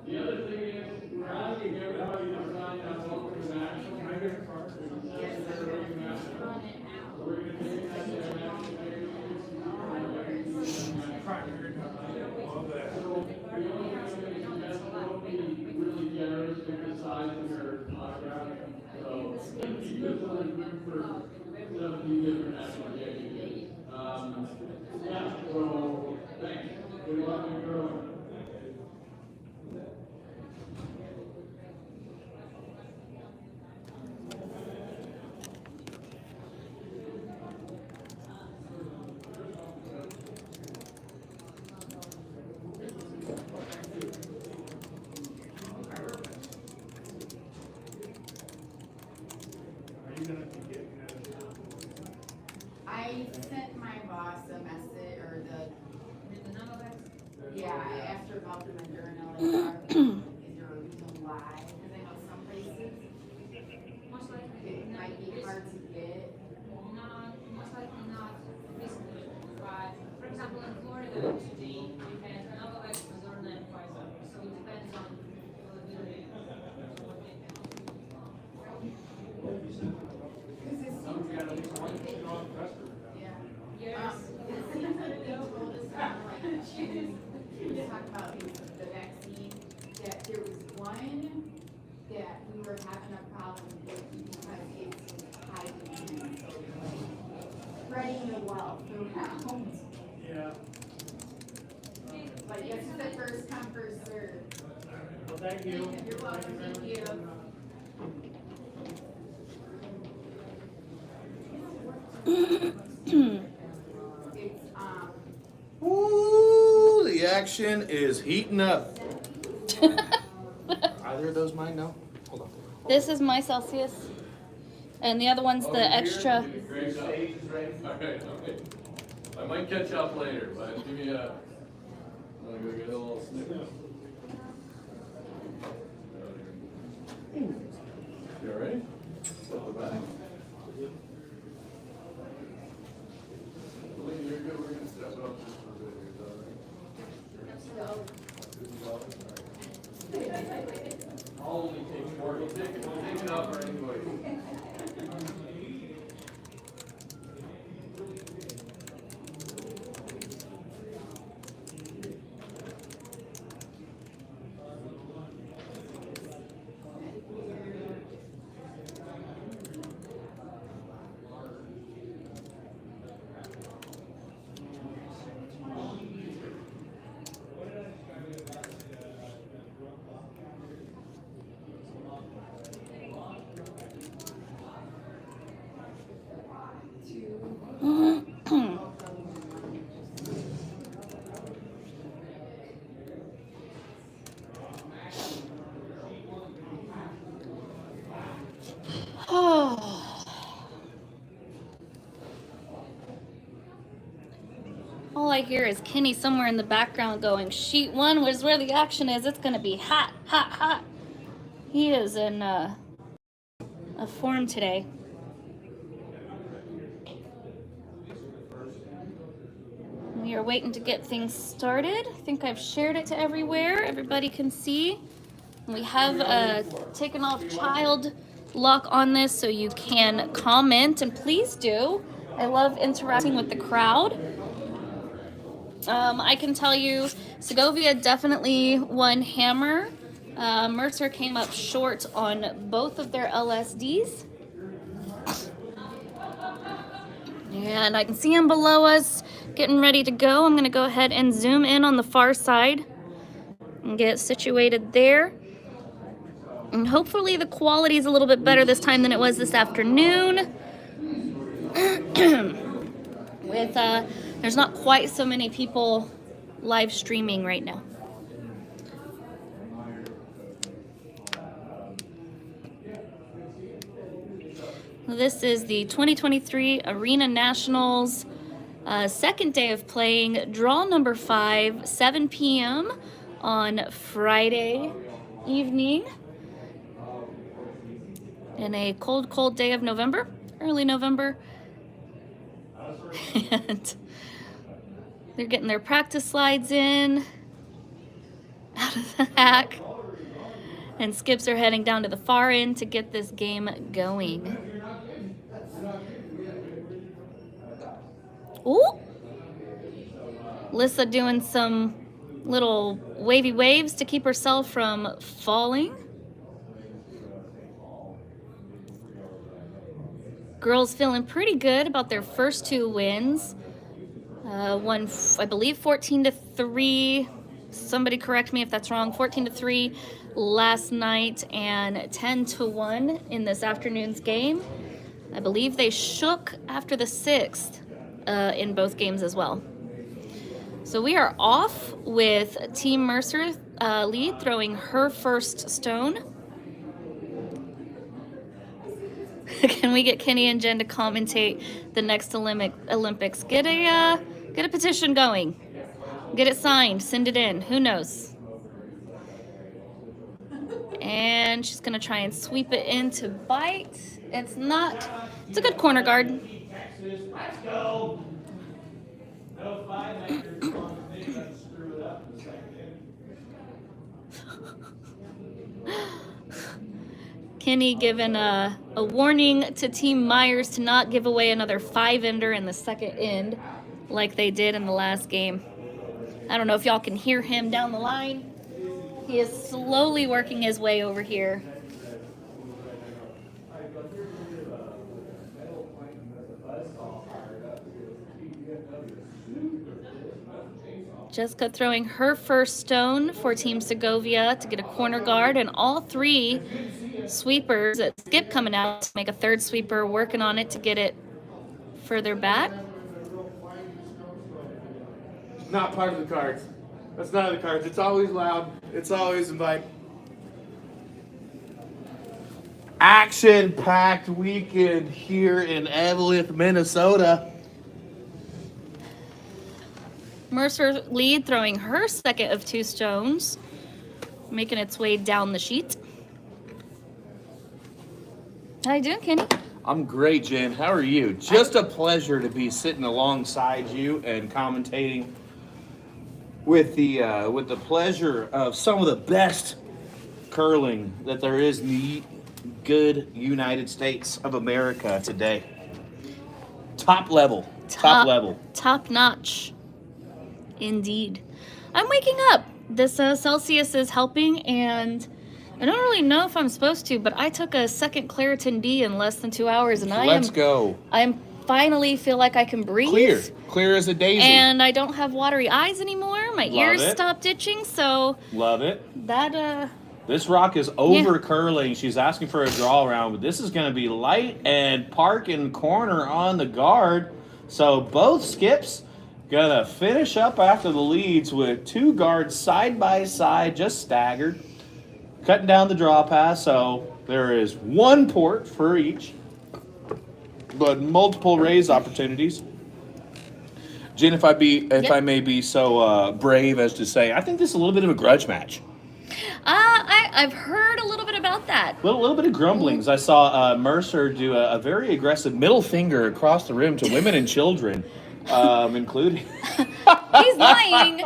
The other thing is, we're asking everybody to sign up local national mayor. We're going to take that to the national mayor. Really generous with the size of your autograph. So, you guys are good for 17 different national championships. Yeah, so, thanks. Good luck and growing. I sent my boss a message, or yeah, I asked her about the journal, is there a reason why? Because I know some places it might be hard to get. Most likely not physically, but for example, in Florida, today we had Novavax, Moderna, and Pfizer, so it depends on availability. Talk about the vaccine, that there was one that we were having a problem with because it's high demand, so like spreading the wealth around. Yeah. But yes, it's the first come, first serve. Well, thank you. You're welcome, thank you. Ooh, the action is heating up. Either of those mine? No? Hold on. This is my Celsius, and the other one's the extra. Great job. Okay. I might catch up later, but give me a. I'm gonna go get a little snippet. You all ready? Step it back. You're good. We're gonna step it up just for a bit here, I'll only take 4. We'll take it up for anybody. All I hear is Kenny somewhere in the background going, sheet 1 was where the action is. It's going to be hot, hot, hot. He is in a form today. We are waiting to get things started. I think I've shared it to everywhere. Everybody can see. We have taken off child lock on this so you can comment, and please do. I love interacting with the crowd. I can tell you Segovia definitely won hammer. Mercer came up short on both of their LSDs. And I can see them below us getting ready to go. I'm going to go ahead and zoom in on the far side and get situated there. And hopefully the quality is a little bit better this time than it was this afternoon. With there's not quite so many people live streaming right now. This is the 2023 Arena Nationals Second day of playing, draw number 5, 7 p.m. on Friday evening. In a cold, cold day of November, early November. And they're getting their practice slides in, out of the hack. And skips are heading down to the far end to get this game going. Ooh! Lissa doing some little wavy waves to keep herself from falling. Girls feeling pretty good about their first 2 wins. One, I believe, 14-3. Somebody correct me if that's wrong. 14-3 last night and 10-1 in this afternoon's game. I believe they shook after the 6th in both games as well. So we are off with Team Mercer lead throwing her first stone. Can we get Kenny and Jen to commentate the next Olympics? Get a petition going. Get it signed. Send it in. Who knows? And she's gonna try and sweep it in to bite. It's not. It's a good corner guard. Let's go. No 5-makers on me. Let's screw it up in the second inning. Kenny given a warning to Team Myers to not give away another 5-ender in the second end like they did in the last game. I don't know if y'all can hear him down the line. He is slowly working his way over here. Jessica throwing her first stone for Team Segovia to get a corner guard, and all 3 sweepers at skip coming out to make a third sweeper, working on it to get it further back. Not part of the cards. That's not of the cards. It's always loud. It's always invite. Action-packed weekend here in Evelyn, Minnesota. Mercer lead throwing her second of 2 stones, making its way down the sheet. How you doing, Kenny? I'm great, Jen. How are you? Just a pleasure to be sitting alongside you and commentating with the pleasure of some of the best curling that there is in the good United States of America today. Top level. Top notch. Indeed. I'm waking up. This Celsius is helping, and I don't really know if I'm supposed to, but I took a second Claritin D in less than 2 hours, and Let's go. I'm finally feel like I can breathe. Clear as a daisy. And I don't have watery eyes anymore. My ears it. stopped itching, so Love it. that This rock is over curling. She's asking for a draw around, but this is going to be light and park in corner on the guard. So both skips gonna finish up after the leads with 2 guards side by side, just staggered, cutting down the draw pass. So there is 1 port for each, but multiple raise opportunities. Jen, if I may be so brave as to say, I think this is a little bit of a grudge match. I've heard a little bit about that. A little bit of grumblings. I saw Mercer do a very aggressive middle finger across the rim to women and children, including. He's lying.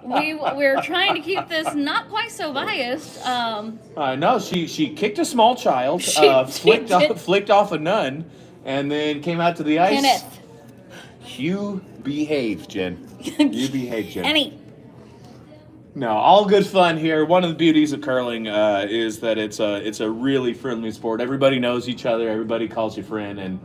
We're trying to keep this not quite so biased. I know she kicked a small child, flicked off a nun, and then came out to the ice. Kenneth. You behave, Jen. You behave, Jen. Kenny. No, all good fun here. One of the beauties of curling is that it's a really friendly sport. Everybody knows each other. Everybody calls you friend, and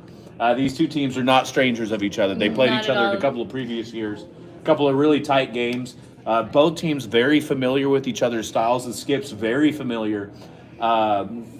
these 2 teams are not strangers of each other. They played Not each at other all. in a couple of previous years. A couple of really tight games. Both teams very familiar with each other's styles. The Skip's very familiar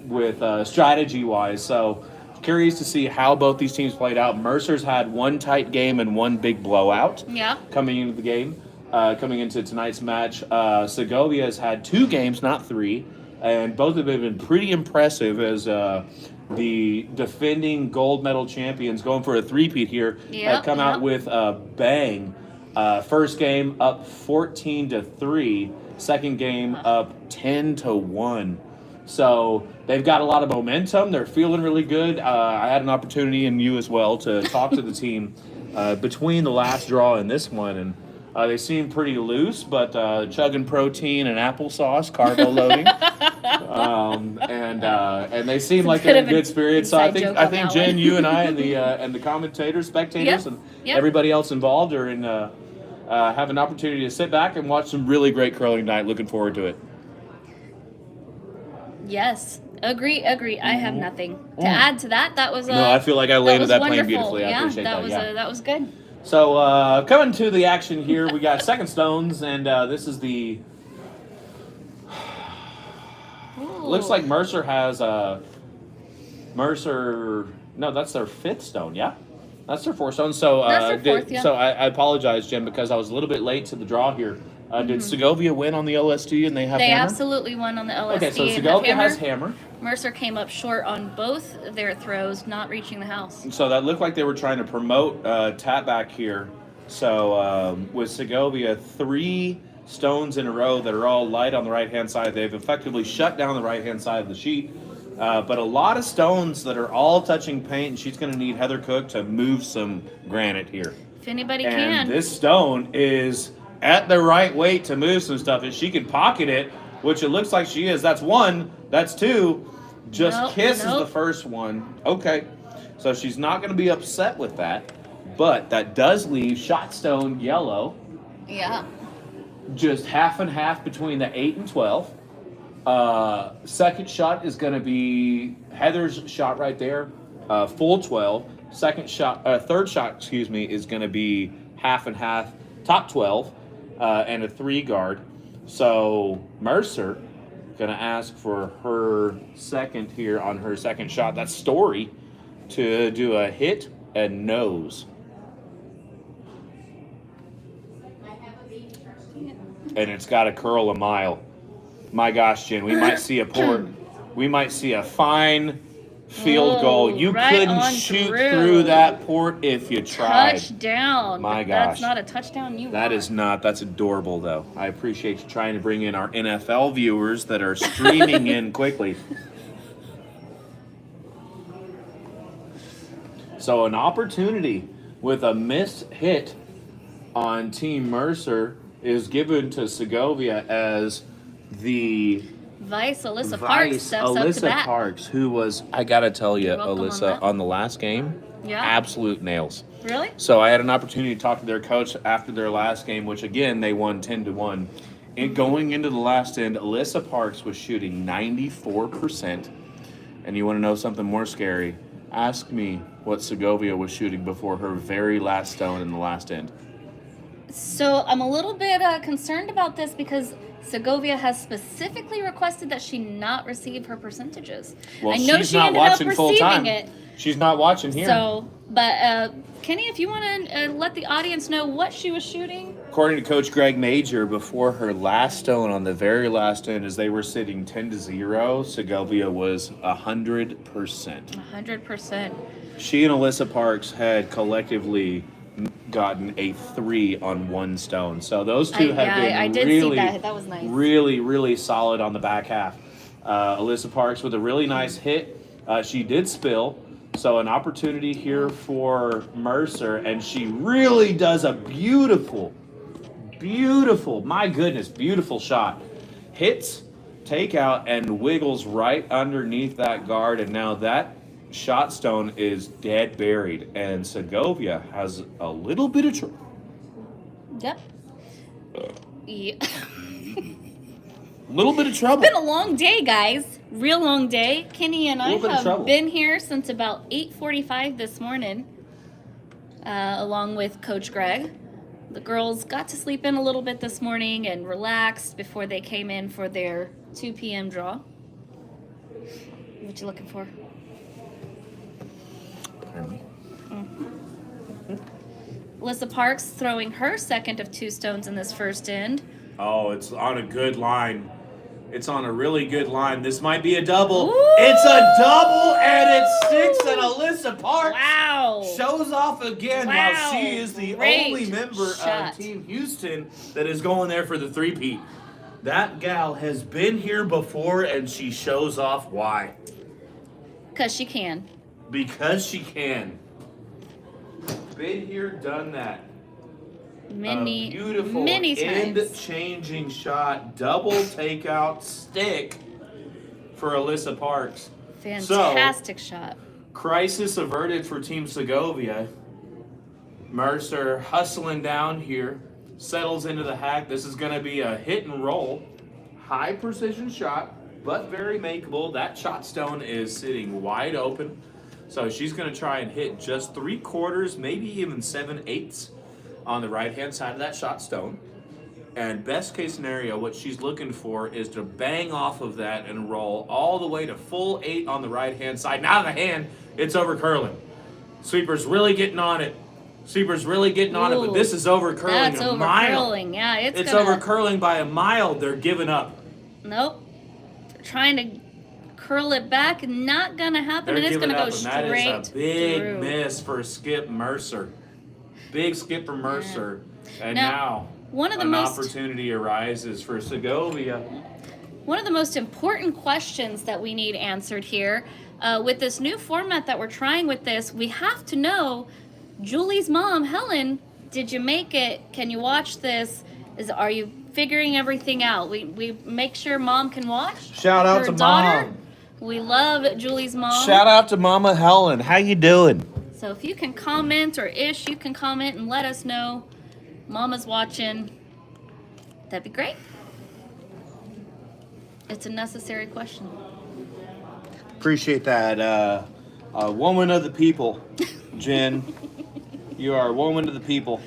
with strategy-wise. So curious to see how both these teams played out. Mercer's had 1 tight game and 1 big blowout coming into the game. Coming into tonight's match, Segovia has had 2 games, not 3. and both of them have been pretty impressive as the defending gold medal champions going for a three-peat here. Have come out with a bang. First game up 14-3. Second game up 10-1. So they've got a lot of momentum. They're feeling really good. I had an opportunity, and you as well, to talk to the team between the last draw and this one, and they seem pretty loose, but chugging protein and applesauce, carbo loading, and they seem like they're in good spirits. So I think Jen, you and I, and the commentators, spectators, and everybody else involved are in have an opportunity to sit back and watch some really great curling tonight. Looking forward to it. Yes, agree. I have nothing to add to that. That was no. I feel like I landed that plane wonderful. beautifully. I appreciate that. That was good. So coming to the action here, we got second stones, and this is the. Looks like Mercer has Mercer. No, that's their fifth stone. Yeah, that's their fourth stone. So that's their fourth, so I apologize, Jim, because I was a little bit late to the draw here. Did Segovia win on the LST and they have They hammer? absolutely won on the LST. Okay, so and Segovia hammer. has hammer. Mercer came up short on both their throws, not reaching the house. So that looked like they were trying to promote tap back here. So with Segovia, 3 stones in a row that are all light on the right-hand side. They've effectively shut down the right-hand side of the sheet. But a lot of stones that are all touching paint, and she's going to need Heather Cook to move some granite here. If anybody And can. this stone is at the right weight to move some stuff. If she can pocket it, which it looks like she is, that's 1, that's 2. Just kisses the first one. Okay. So she's not going to be upset with that. But that does leave shot stone yellow. Yeah. Just half and half between the 8 and 12. Second shot is going to be Heather's shot right there, full 12. Third shot, is going to be half and half, top 12, and a 3 guard. So Mercer going to ask for her second here on her second shot. That's Story to do a hit and nose. And it's got to curl a mile. My gosh, Jen, we might see a port. We might see a fine field goal. You couldn't shoot through that port if you tried. Touchdown. My gosh. That's not a touchdown That is not. That's adorable, though. I appreciate you trying to bring in our NFL viewers that are streaming in quickly. So an opportunity with a missed hit on Team Mercer is given to Segovia as the Vice Alyssa Parks steps up to bat. Parks, who was, I gotta tell you, welcome Alyssa, on the last game, absolute nails. Really? So I had an opportunity to talk to their coach after their last game, which again they won 10-1. And going into the last end, Alyssa Parks was shooting 94%. And you want to know something more scary? Ask me what Segovia was shooting before her very last stone in the last end. So I'm a little bit concerned about this because Segovia has specifically requested that she not receive her percentages. Well, I know she's she not ended up watching full receiving time. it. She's not watching here. So, but Kenny, if you want to let the audience know what she was shooting. According to Coach Greg Major, before her last stone on the very last end, as they were sitting 10-0, Segovia was 100%. 100%. She and Alyssa Parks had collectively gotten a 3 on 1 stone. So those two have been I did really, see that. That was nice. really solid on the back half. Alyssa Parks with a really nice hit. She did spill. So an opportunity here for Mercer, and she really does a beautiful, my goodness, beautiful shot. Hits, takeout, and wiggles right underneath that guard, and now that shot stone is dead buried, and Segovia has a little bit of trouble. Yep. Yeah. Little bit of trouble. It's been a long day, guys. Real long day. Kenny and I have been here since about 8:45 this morning, along with Coach Greg. The girls got to sleep in a little bit this morning and relaxed before they came in for their 2 p.m. draw. What you looking for? Alyssa Parks throwing her second of 2 stones in this first end. Oh, it's on a good line. It's on a really good line. This might be a double. Ooh! It's a double, and it sticks, and Alyssa Parks Wow. shows off again Wow. while she is the Great only member shot. of Team Houston that is going there for the three-peat. That gal has been here before, and she shows off why. Because she can. Because she can. Been here, done that. A beautiful many times. end-changing shot, double takeout stick for Alyssa Parks. Fantastic shot. Crisis averted for Team Segovia. Mercer hustling down here, settles into the hack. This is going to be a hit and roll. High precision shot, but very makeable. That shot stone is sitting wide open. So she's going to try and hit just 3/4, maybe even 7/8 on the right-hand side of that shot stone. And best case scenario, what she's looking for is to bang off of that and roll all the way to full 8 on the right-hand side. Now the hand, it's over curling. Sweeper's really getting on it. Sweeper's really getting on it, but this is over curling That's a over mile. curling. Yeah, It's gonna... over curling by a mile. They're giving up. Nope. They're trying to curl it back. Not gonna happen, They're and it's giving gonna up, go and that straight is a big through. miss for Skip Mercer. Big skip for Mercer. And now one of the an most opportunity arises for Segovia. One of the most important questions that we need answered here, with this new format that we're trying with this, we have to know, Julie's mom, Helen, did you make it? Can you watch this? Are you figuring everything out? We make sure mom can watch. Shout out Her to daughter. Mom. We love Julie's mom. Shout out to Mama Helen. How you doing? So if you can comment, or Ish, you can comment and let us know Mama's watching. That'd be great. It's a necessary question. Appreciate that. A woman of the people, Jen. You are a woman of the people.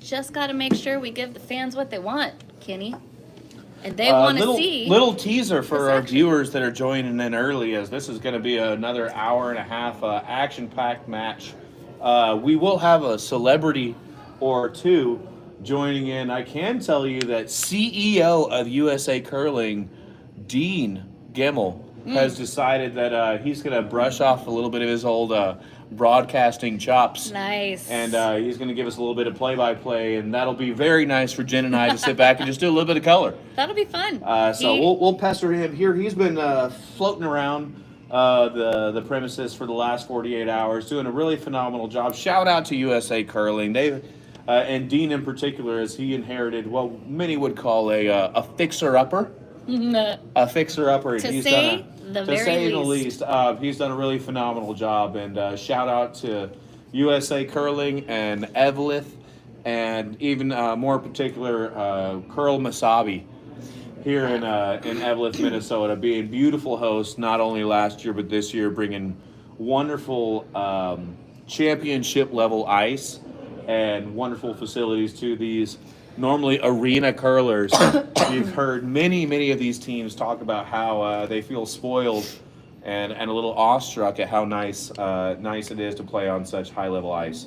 Just got to make sure we give the fans what they want, Kenny. And they want to see. Little teaser for this our action. viewers that are joining in early, as this is going to be another hour and a half action-packed match. We will have a celebrity or two joining in. I can tell you that CEO of USA Curling, Dean Gemmel, has decided that he's going to brush off a little bit of his old broadcasting chops. Nice. And he's going to give us a little bit of play-by-play, and that'll be very nice for Jen and I to sit back and just do a little bit of color. That'll be fun. So we'll pester him here. He's been floating around the premises for the last 48 hours, doing a really phenomenal job. Shout out to USA Curling. They and Dean in particular, as he inherited what many would call a fixer-upper. A fixer-upper. To say the very least. He's done a really phenomenal job, and shout out to USA Curling and Evelyn, and even more particular, Curl Masabi here in Evelyn, Minnesota, being beautiful hosts not only last year but this year, bringing wonderful championship level ice and wonderful facilities to these normally arena curlers. You've heard many of these teams talk about how they feel spoiled and a little awestruck at how nice it is to play on such high level ice.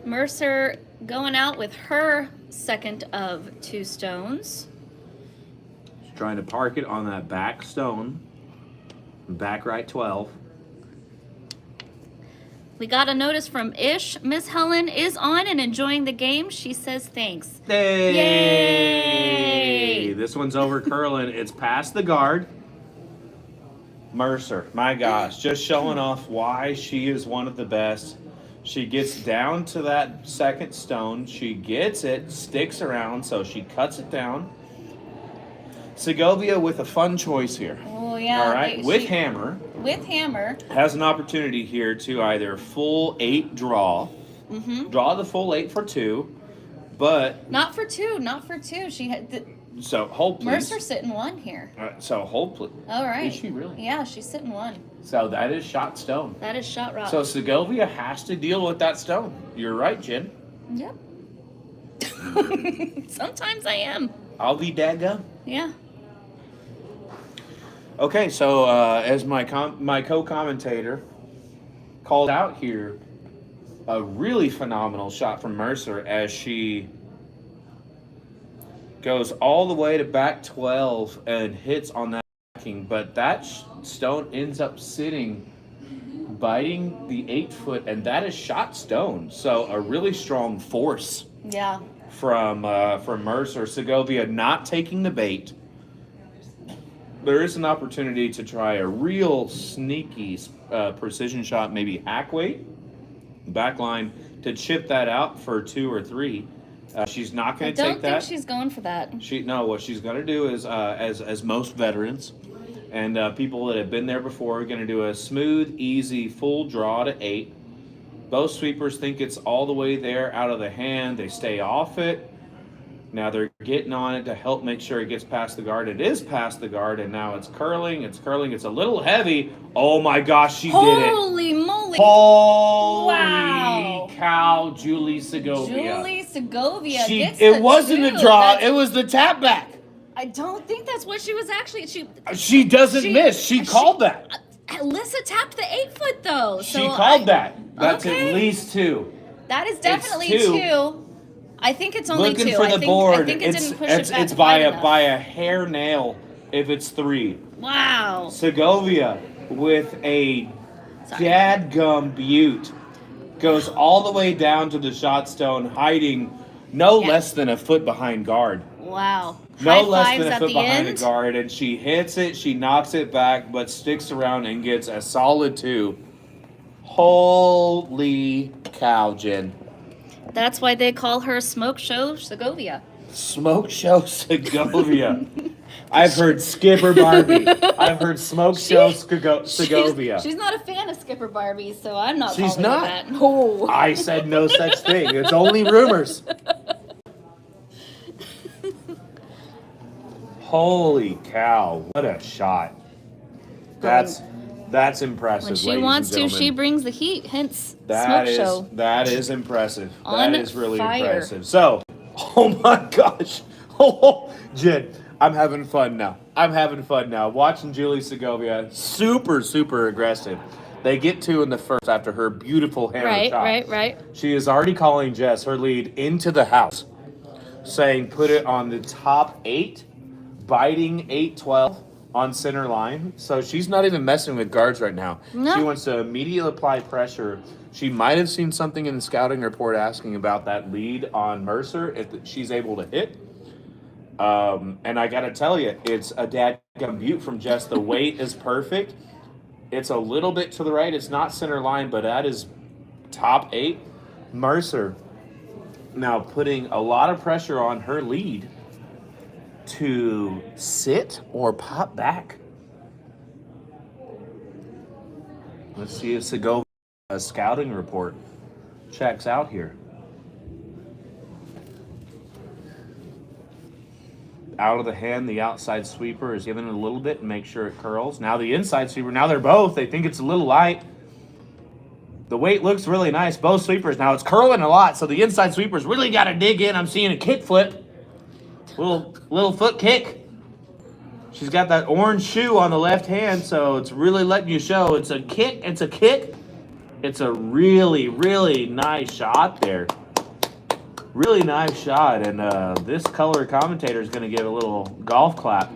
Mercer going out with her second of 2 stones. She's trying to park it on that back stone, back right 12. We got a notice from Ish. Miss Helen is on and enjoying the game. She says thanks. Hey! Yay! This one's over curling. It's past the guard. Mercer, my gosh, just showing off why she is one of the best. She gets down to that second stone. She gets it, sticks around, so she cuts it down. Segovia with a fun choice here. Oh, yeah. All right, with hammer. With hammer. Has an opportunity here to either full 8 draw, draw the full 8 for 2, but Not for 2. Not for 2. She had so hold please. Mercer sitting 1 here. So hold please. All right. Is she really? Yeah, she's sitting 1. So that is shot stone. That is shot rock. So Segovia has to deal with that stone. You're right, Jen. Yep. Sometimes I am. I'll be daggum. Yeah. Okay, so as my co-commentator called out here. A really phenomenal shot from Mercer as she goes all the way to back 12 and hits on that backing, but that stone ends up sitting, biting the 8-foot, and that is shot stone. So a really strong force Yeah. from Mercer. Segovia not taking the bait. There is an opportunity to try a real sneaky precision shot, maybe hack weight, back line, to chip that out for 2 or 3. She's not going to take that. I don't think she's going for that. What she's going to do is, as most veterans and people that have been there before, are going to do a smooth, easy, full draw to 8. Both sweepers think it's all the way there out of the hand. They stay off it. Now they're getting on it to help make sure it gets past the guard. It is past the guard, and now it's curling. It's curling. It's a little heavy. Oh my gosh, she did it. Holy moly. Holy Wow. cow, Julie Segovia. Julie Segovia She, gets it the wasn't 2. a draw. That's- It was the tap back. I don't think that's what she was actually. She doesn't miss. She called that. Alyssa tapped the 8-foot though. She called that. That's Okay. at least 2. That is definitely 2. 2. I think it's only Looking 2. for I the think, board. I think it didn't push it back It's by quite a enough. hair nail if it's 3. Wow. Segovia with a Sorry. dadgum butte goes all the way down to the shot stone, hiding no Yeah. less than a foot behind guard. Wow. No High less fives than a at foot the behind end. the guard, and she hits it. She knocks it back, but sticks around and gets a solid 2. Holy cow, Jen! That's why they call her Smoke Show Segovia. Smoke Show Segovia. I've heard Skipper Barbie. I've heard Smoke Show Segovia. She's not a fan of Skipper Barbie, so I'm not. She's calling her not? that. No. I said no such thing. It's only rumors. Holy cow! What a shot. That's impressive. When she ladies wants and to, she gentlemen. brings the heat. Hence, That Smoke is Show. that is impressive. On That is really fire. impressive. So, oh my gosh, Jen, I'm having fun now. Watching Julie Segovia, super aggressive. They get 2 in the first after her beautiful hammer shot. Right. She is already calling Jess her lead into the house, saying put it on the top 8, biting 8-12 on center line. So she's not even messing with guards right now. No. She wants to immediately apply pressure. She might have seen something in the scouting report asking about that lead on Mercer, if she's able to hit. And I got to tell you, it's a dadgum butte from Jess. The weight is perfect. It's a little bit to the right. It's not center line, but that is top 8. Mercer now putting a lot of pressure on her lead to sit or pop back. Let's see if Segovia scouting report checks out here. Out of the hand, the outside sweeper is giving it a little bit and make sure it curls. Now the inside sweeper, now they're both. They think it's a little light. The weight looks really nice. Both sweepers. Now it's curling a lot, so the inside sweeper's really got to dig in. I'm seeing a kick flip. Little foot kick. She's got that orange shoe on the left hand, so it's really letting you show. It's a kick. It's a really nice shot there. Really nice shot, and this color commentator is going to give a little golf clap.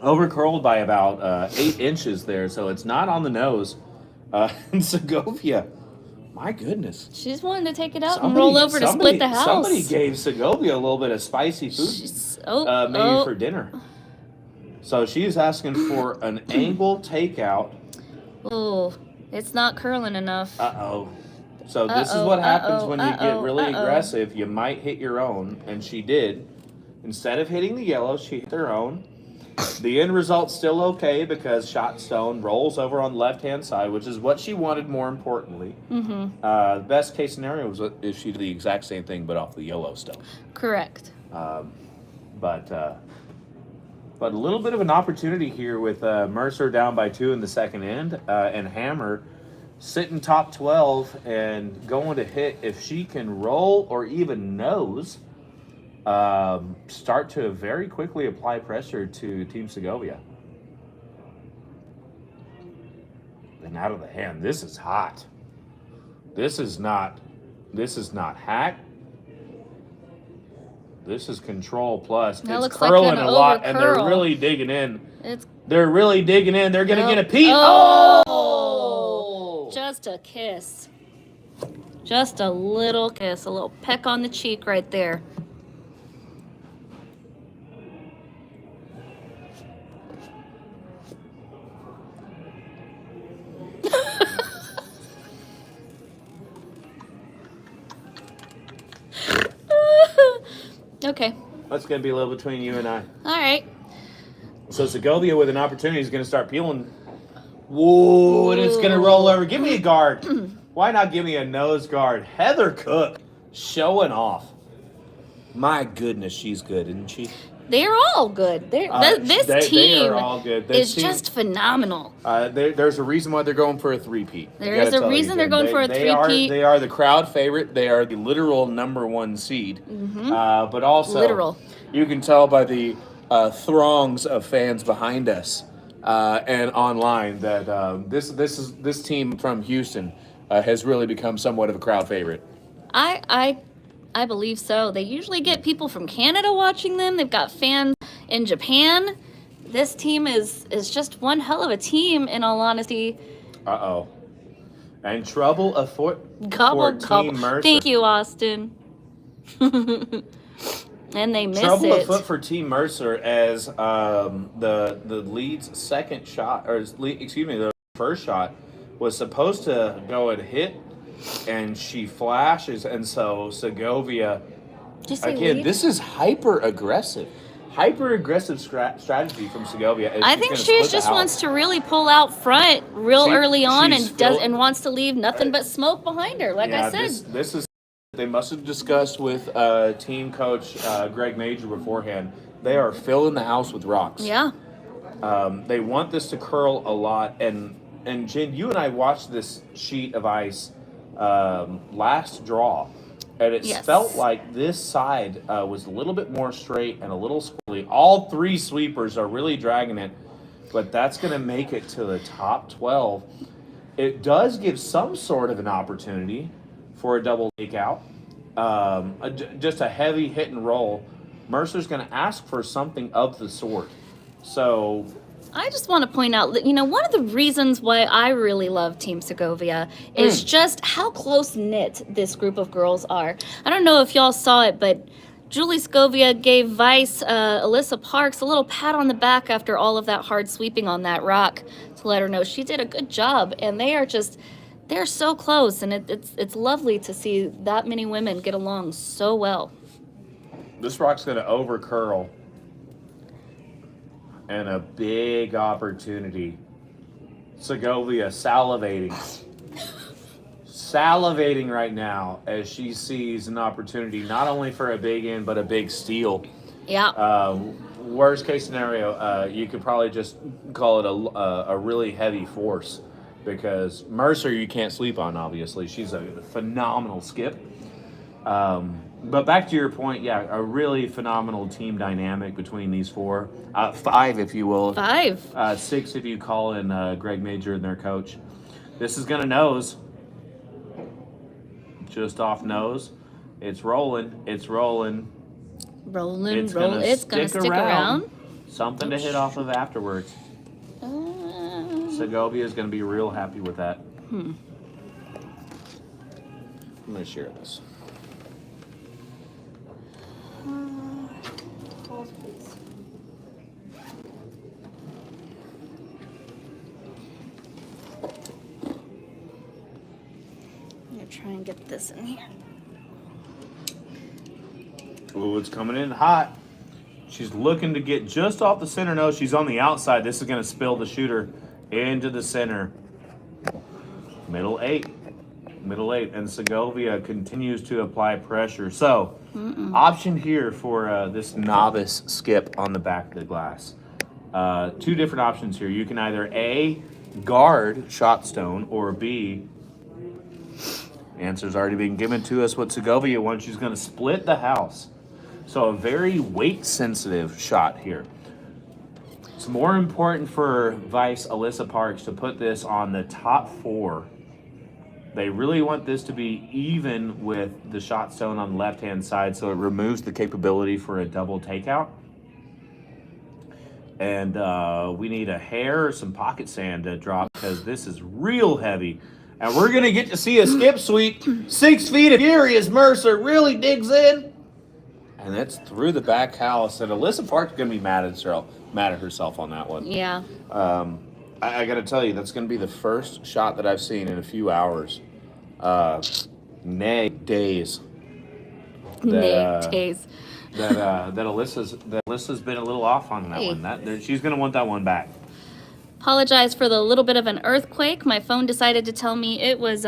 Over curled by about 8 inches there, so it's not on the nose. And Segovia, my goodness. She's wanting to take it out and roll over to split the house. Somebody gave Segovia a little bit of spicy food, maybe for dinner. So she's asking for an angle takeout. Oh, it's not curling enough. Uh-oh. So this is what happens when you get really aggressive. You might hit your own, and she did. Instead of hitting the yellow, she hit her own. The end result's still okay because shot stone rolls over on the left-hand side, which is what she wanted more importantly. Mm-hmm. The best case scenario was if she did the exact same thing but off the yellow stone. Correct. But a little bit of an opportunity here with Mercer down by 2 in the second end, and Hammer sitting top 12 and going to hit. If she can roll or even nose, start to very quickly apply pressure to Team Segovia. and out of the hand. This is hot. This is not hack. This is control plus. That It's looks like curling an a lot, and they're overcurl. really digging in. It's They're really digging in. They're gonna get a peek. Oh! Just a kiss. Just a little kiss, a little peck on the cheek right there. Okay. That's gonna be a little between you and I. All right. So Segovia with an opportunity is gonna start peeling. Whoa, and it's gonna roll over. Give me a guard. Why not give me a nose guard? Heather Cook showing off. My goodness, she's good, isn't she? They're all good. This They team are all good. is just phenomenal. There's a reason why they're going for a three-peat. There is a reason they're going for a three-peat. They are the crowd favorite. They are the literal #1 seed. But also, Literal. You can tell by the throngs of fans behind us and online that this team from Houston has really become somewhat of a crowd favorite. I believe so. They usually get people from Canada watching them. They've got fans in Japan. This team is just one hell of a team, in all honesty. Uh-oh. And trouble afoot Gobble, for gobble. Team Mercer. Thank you, Austin. And they miss Trouble it. afoot for Team Mercer as the lead's second shot, or the first shot was supposed to go and hit, and she flashes, and so Segovia, Did you say again, lead? this is hyper aggressive strategy from Segovia. I think she just wants to really pull out front real early on and wants to leave nothing but smoke behind her, like I said. This is. They must have discussed with team coach Greg Major beforehand. They are filling the house with rocks. Yeah. They want this to curl a lot. And Jen, you and I watched this sheet of ice last draw. And it felt like this side was a little bit more straight and a little squirrely. All three sweepers are really dragging it. But that's going to make it to the top 12. It does give some sort of an opportunity for a double takeout. Just a heavy hit and roll. Mercer's going to ask for something of the sort. So I just want to point out that, one of the reasons why I really love Team Segovia is just how close-knit this group of girls are. I don't know if y'all saw it, but Julie Segovia gave Vice, Alyssa Parks, a little pat on the back after all of that hard sweeping on that rock to let her know she did a good job. And they're so close, and it's lovely to see that many women get along so well. this rock's going to over curl. And a big opportunity. Segovia salivating right now as she sees an opportunity not only for a big in but a big steal. Yeah. Worst case scenario, you could probably just call it a really heavy force, because Mercer you can't sleep on, obviously. She's a phenomenal skip. But back to your point, yeah, a really phenomenal team dynamic between these four. 5, if you will. 5. 6 if you call in Greg Major and their coach. This is going to nose. Just off nose. It's rolling. It's rolling. It's gonna stick around. Something to hit off of afterwards. Segovia is going to be real happy with that. I'm going to share this. I'm going to try and get this in here. Ooh, it's coming in hot. She's looking to get just off the center nose. She's on the outside. This is going to spill the shooter into the center. Middle eight. And Segovia continues to apply pressure. So, option here for this novice skip on the back of the glass. 2 different options here. You can either A, guard shot stone, or B, answer's already been given to us what Segovia wants. She's going to split the house. So a very weight-sensitive shot here. It's more important for Vice Alyssa Parks to put this on the top 4. They really want this to be even with the shot stone on the left-hand side, so it removes the capability for a double takeout. And we need a hair or some pocket sand to drop because this is real heavy. And we're going to get to see a skip sweep 6 feet of fury as Mercer really digs in. And that's through the back house. And Alyssa Park's going to be mad at herself on that one. Yeah. I got to tell you, that's going to be the first shot that I've seen in a few hours. Days. Days. That Alyssa's been a little off on that one. She's going to want that one back. Apologize for the little bit of an earthquake. My phone decided to tell me it was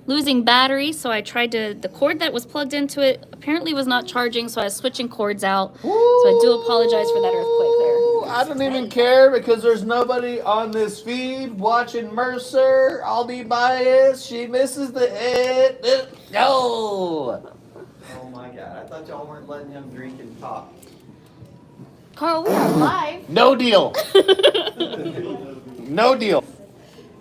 losing battery, so I tried the cord that was plugged into it apparently was not charging, so I was switching cords out. So I do apologize for that earthquake there. I don't even care because there's nobody on this feed watching Mercer. I'll be biased. She misses the hit. No. Oh my God, I thought y'all weren't letting him drink and talk. Carl, we are live. No deal. No deal.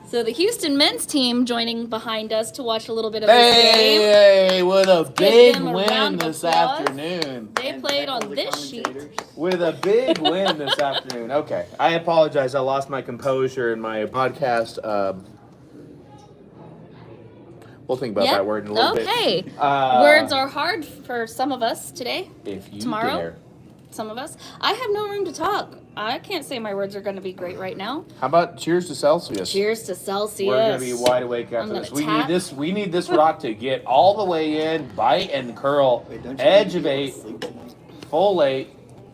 So the Houston men's team joining behind us to watch a little bit of this game. Hey, with a big them a win round of this applause. afternoon. They played on the this sheet. commentators. With a big win this afternoon. Okay, I apologize. I lost my composure in my podcast. We'll think about that word in a little bit. Okay. Words are hard for some of us today. If you Tomorrow? dare. Some of us. I have no room to talk. I can't say my words are going to be great right now. How about cheers to Celsius? Cheers to Celsius. We're gonna be wide awake I'm after this. gonna We tap. need this. We need this rock to get all the way in, bite and curl, Wait, don't you edge need of to 8, sleep tonight? full 8,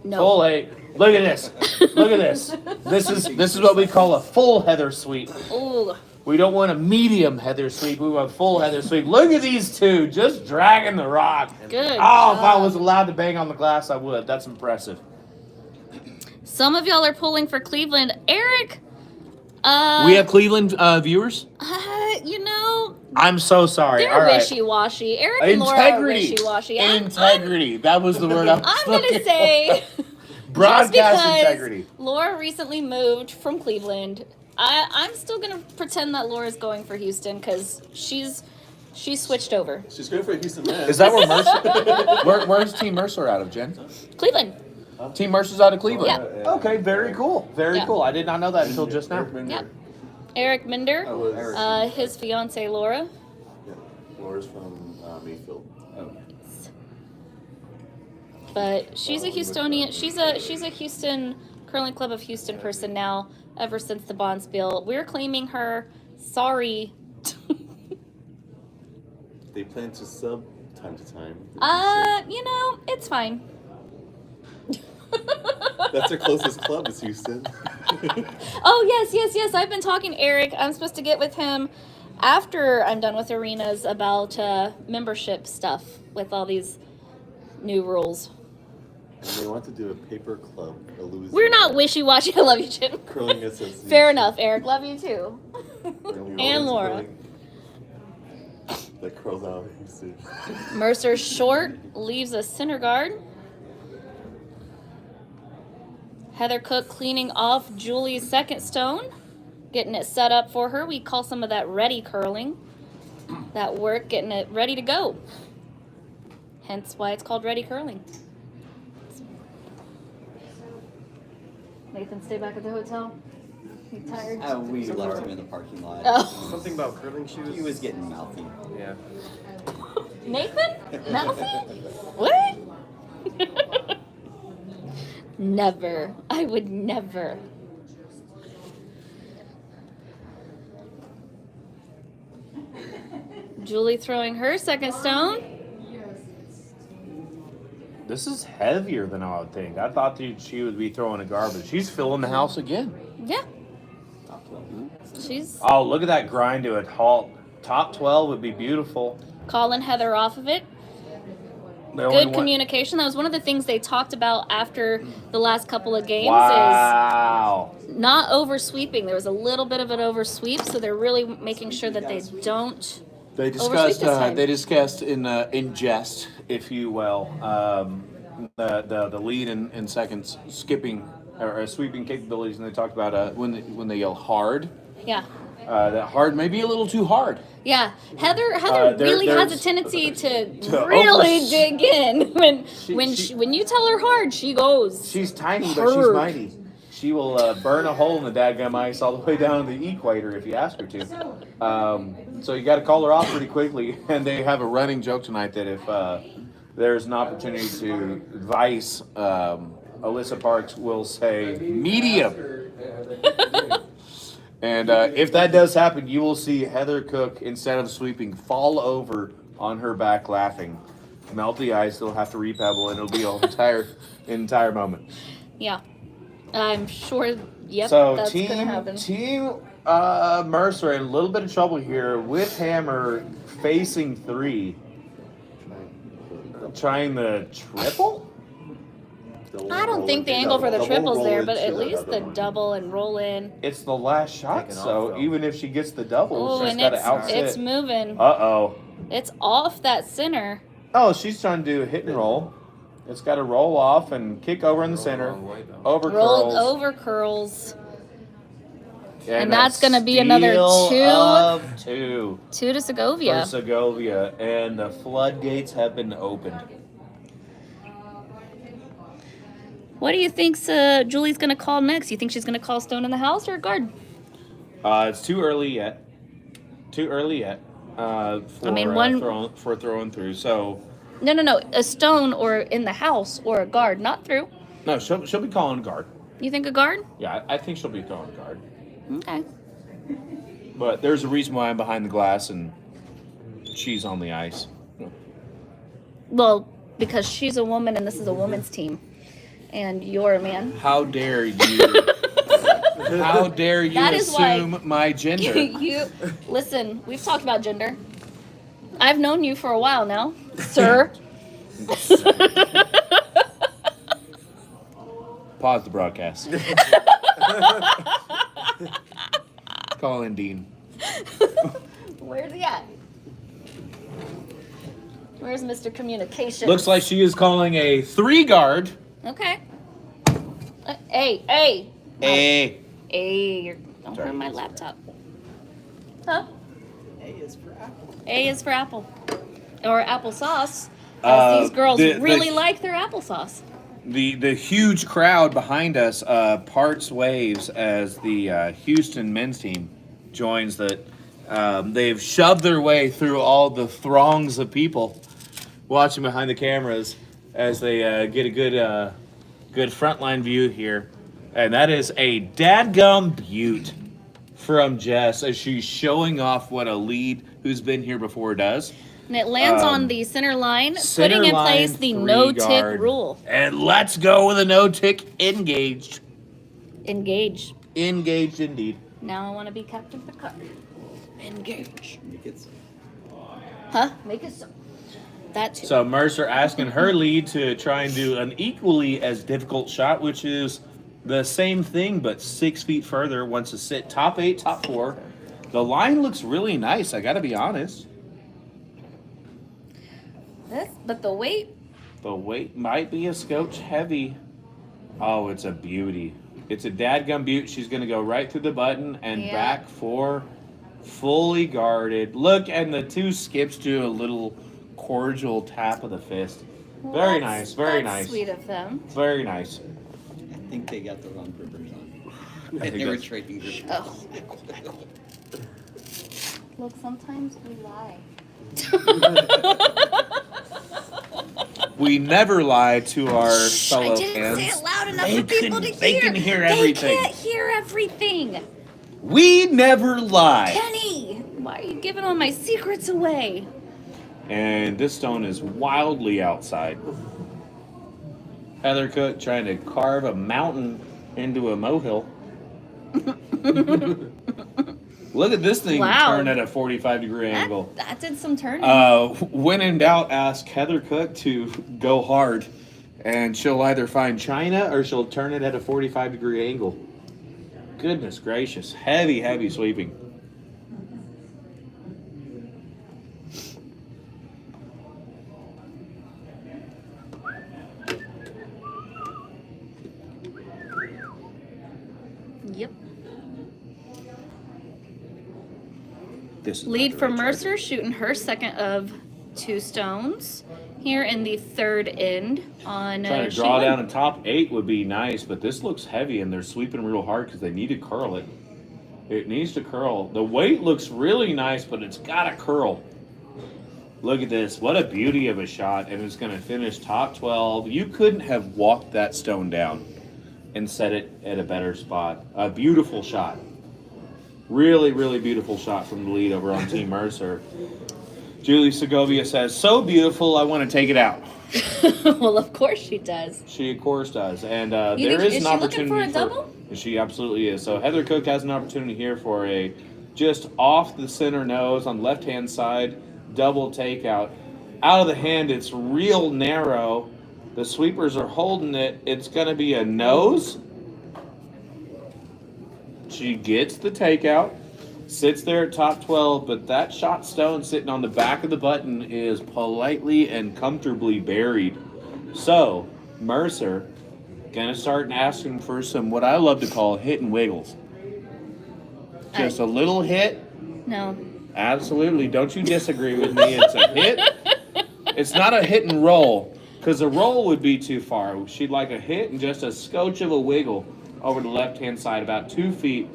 No. full 8. Look at this. Look at this. This is what we call a full heather sweep. Ooh. We don't want a medium heather sweep. We want a full heather sweep. Look at these two just dragging the rock. Good Oh, if I job. was allowed to bang on the glass, I would. That's impressive. Some of y'all are pulling for Cleveland. Eric, We have Cleveland viewers. you know, I'm so sorry. they're All right. wishy-washy. Eric and Laura are Integrity. wishy-washy. Integrity. That was the word I was I'm looking going to say, for. just Broadcast because integrity. Laura recently moved from Cleveland, I'm still going to pretend that Laura's going for Houston because she's switched over. She's going for a Houston man. Is that where Mercer? Where's Team Mercer out of, Jen? Cleveland. Team Mercer's out of Cleveland. Yeah. Okay, very cool. Very Yeah. cool. I did not know that until just now. Yep. Eric Minder, I was, his fiance Laura. yeah. Laura's from Mayfield. But she's a Houstonian. She's a Houston Curling Club of Houston person now. Ever since the Bonds bill, we're claiming her. Sorry. They plan to sub time to time. It's fine. That's their closest club is Houston. Oh yes. I've been talking to Eric. I'm supposed to get with him after I'm done with arenas about membership stuff with all these new rules. And they want to do a paper club, a loser. We're not wishy-washy. I love you, Jim. Curling association. Fair enough, Eric. Love you too. And And Laura. curling that curls out of Houston. Mercer short leaves a center guard. Heather Cook cleaning off Julie's second stone, getting it set up for her. We call some of that ready curling. That work, getting it ready to go. Hence why it's called ready curling. Nathan, stay back at the hotel. You tired? We left him in the parking lot. Oh. Something about curling shoes. He was getting mouthy. Yeah. Nathan? Mouthy? What? Never. I would never. Julie throwing her second stone. This is heavier than I would think. I thought that she would be throwing a garbage. She's filling the house again. Yeah. She's Oh, look at that grind to a halt. Top 12 would be beautiful. calling Heather off of it. They only Good want- communication. That was one of the things they talked about after the last couple of games Wow. is not oversweeping. There was a little bit of an oversweep, so they're really making sure that they don't. They Oversweep discussed. this time. They discussed in jest, if you will, the lead and seconds skipping or sweeping capabilities, and they talked about when they yell hard, Yeah. that hard may be a little too hard. Yeah, Heather really has a there's- tendency to to really over- dig in when She- when you tell her hard, she goes. She's tiny, but she's hard. mighty. She will burn a hole in the dadgum ice all the way down to the equator if you ask her to. So you got to call her off pretty quickly. And they have a running joke tonight that if there's an opportunity to advise, Alyssa Parks will say medium. And if that does happen, you will see Heather Cook, instead of sweeping, fall over on her back laughing. Melt the ice, they'll have to repebble, and it'll be an entire moment. Yeah, I'm sure. Yep, So that's gonna happen. team Mercer in a little bit of trouble here with Hammer facing 3. Trying the triple? I don't think the angle for the triple's there, but at least the double and roll in. It's the last shot, Taking off, so though. even if she gets the double, Oh, she's and got to outsit. it's moving. Uh-oh. It's off that center. Oh, she's trying to do a hit and roll. It's got to roll off and kick over in the center. Over Rolled curls. over curls. And a that's gonna be another steal 2. of 2 2 to Segovia. for Segovia, and the floodgates have been opened. What do you think Julie's gonna call next? You think she's gonna call Stone in the house or guard? It's too early yet. Too early yet. For, I mean, throwing through. So No. A Stone or in the house or a guard, not through. no, she'll be calling guard. You think a guard? Yeah, I think she'll be throwing guard. Okay. But there's a reason why I'm behind the glass and she's on the ice. Well, because she's a woman and this is a woman's team, and you're a man. How dare you? How dare you That is why- assume my gender? You listen. We've talked about gender. I've known you for a while now, sir. Pause the broadcast. Call in Dean. Where's he at? Where's Mr. Communication? Looks like she is calling a 3 guard. Okay. Hey. A. Don't Sorry. hurt my laptop. Huh? A is for apple. A is for apple. Or applesauce. As these girls really like their applesauce. The huge crowd behind us parts waves as the Houston men's team joins that. They've shoved their way through all the throngs of people watching behind the cameras as they get a good frontline view here. And that is a dadgum beaut from Jess as she's showing off what a lead who's been here before does. And it lands on the center line, Center putting in line, place the 3 no-tick guard. rule. And let's go with a no-tick engaged. Engage. Engaged indeed. Now I want to be Captain Picard. Engage. Make it so. Huh? Make it so. That too. So Mercer asking her lead to try and do an equally as difficult shot, which is the same thing but 6 feet further. Wants to sit top 8, top 4. The line looks really nice, I gotta be honest. But the weight. The weight might be a scotch heavy. Oh, it's a beauty. It's a dadgum beaut. She's gonna go right through the button and Yeah. back 4, fully guarded. Look, and the 2 skips do a little cordial tap of the fist. Well, Very that's- nice, very that's nice. Sweet of them. Very nice. I think they got the wrong grippers on. think They were that's- trading grippers. Oh. Look, sometimes we lie. We never lie to our Shh, I fellow didn't fans. say it loud enough They for people can- to they hear. can hear everything. They can't hear everything. We never lie. Kenny, why are you giving all my secrets away? And this stone is wildly outside. Heather Cook trying to carve a mountain into a molehill. Look at this thing Wow. turn at a 45-degree angle. That did some turning. When in doubt, ask Heather Cook to go hard. And she'll either find China or she'll turn it at a 45-degree angle. Goodness gracious. Heavy, heavy sweeping. this. Lead from Mercer, shooting her second of 2 stones here in the third end on Trying to sheet draw one. down a top 8 would be nice, but this looks heavy and they're sweeping real hard because they need to curl it. It needs to curl. The weight looks really nice, but it's got to curl. Look at this. What a beauty of a shot. And it's going to finish top 12. You couldn't have walked that stone down and set it at a better spot. A beautiful shot. Really, really beautiful shot from the lead over on Team Mercer. Julie Segovia says, so beautiful, I want to take it out. Well, of course she does. She, of course, does. And You there think- is is an she looking opportunity for a double? She absolutely is. So Heather Cook has an opportunity here for a just off the center nose on the left-hand side, double takeout. Out of the hand, it's real narrow. The sweepers are holding it. It's going to be a nose. She gets the takeout. Sits there at top 12, but that shot stone sitting on the back of the button is politely and comfortably buried. So, Mercer gonna start asking for some what I love to call hit and wiggles. Just a little hit. No. Absolutely. Don't you disagree with me? It's a hit. It's not a hit and roll, because a roll would be too far. She'd like a hit and just a scotch of a wiggle over the left-hand side, about 2 feet.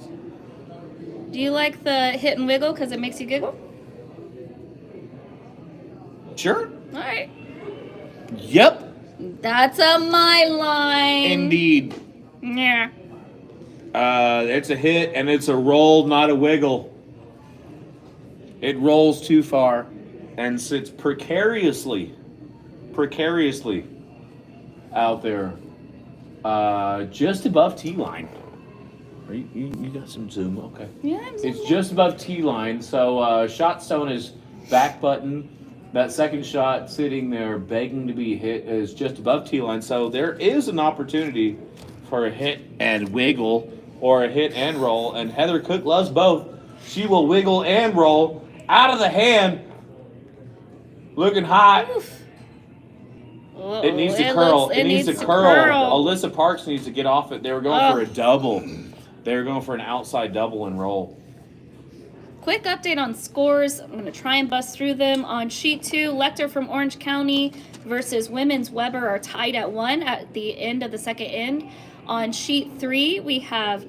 Do you like the hit and wiggle because it makes you giggle? Sure. All right. Yep. That's a my line. Indeed. Yeah. It's a hit and it's a roll, not a wiggle. It rolls too far and sits precariously out there, just above T line. You got some zoom, okay? Yeah, I'm It's just above T line, so shot stone is back button. That second shot sitting there begging to be hit is just above T line, so there is an opportunity for a hit and wiggle or a hit and roll, and Heather Cook loves both. She will wiggle and roll out of the hand, looking hot. It needs to curl. It needs to curl. Alyssa Parks needs to get off it. They were going for a double. They were going for an outside double and roll. Quick update on scores. I'm going to try and bust through them. On sheet 2, Lecter from Orange County versus Women's Weber are tied at 1 at the end of the second end. On sheet 3, we have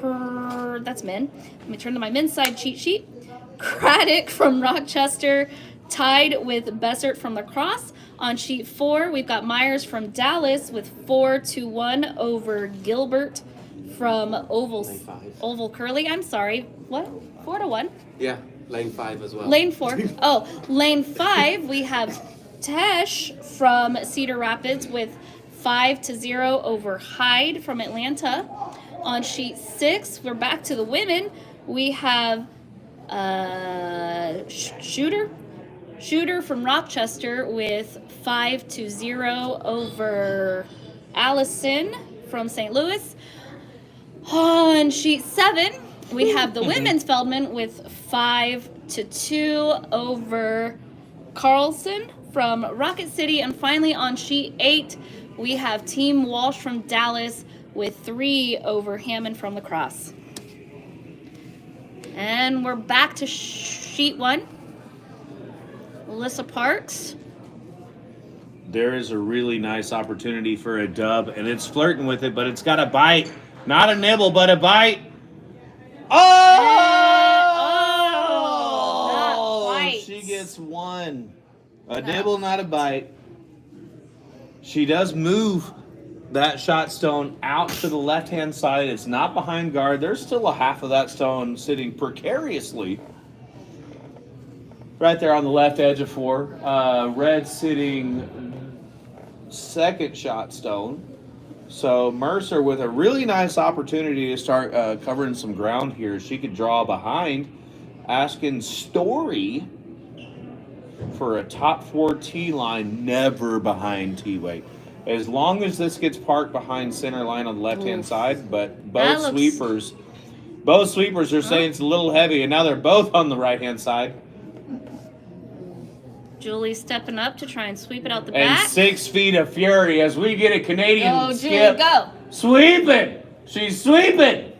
that's men. Let me turn to my men's side cheat sheet. Craddock from Rochester tied with Bessert from La Crosse. On sheet 4, we've got Myers from Dallas with 4-1 over Gilbert from Oval Curly. I'm sorry. What? 4-1? Yeah, lane 5 as well. Lane 4. Oh, lane 5, we have Tesh from Cedar Rapids with 5-0 over Hyde from Atlanta. On sheet 6, we're back to the women. We have Shooter from Rochester with 5-0 over Allison from St. Louis. On sheet 7, we have the women's Feldman with 5-2 over Carlson from Rocket City. And finally on sheet 8, we have Team Walsh from Dallas with 3 over Hammond from La Crosse. And we're back to sheet 1. Alyssa Parks. There is a really nice opportunity for a dub, and it's flirting with it, but it's got a bite. Not a nibble, but a bite. Oh! That bite. She gets 1. A nibble, not a bite. She does move that shot stone out to the left-hand side. It's not behind guard. There's still a half of that stone sitting precariously right there on the left edge of 4. Red sitting second shot stone. So Mercer with a really nice opportunity to start covering some ground here. She could draw behind, asking Story for a top 4 T line, never behind T weight. As long as this gets parked behind center line on the left-hand side, but both sweepers are saying it's a little heavy, and now they're both on the right-hand side. Julie stepping up to try and sweep it out the And back. 6 feet of fury as we get a Canadian Go, skip. Julie, go. Sweeping. She's sweeping.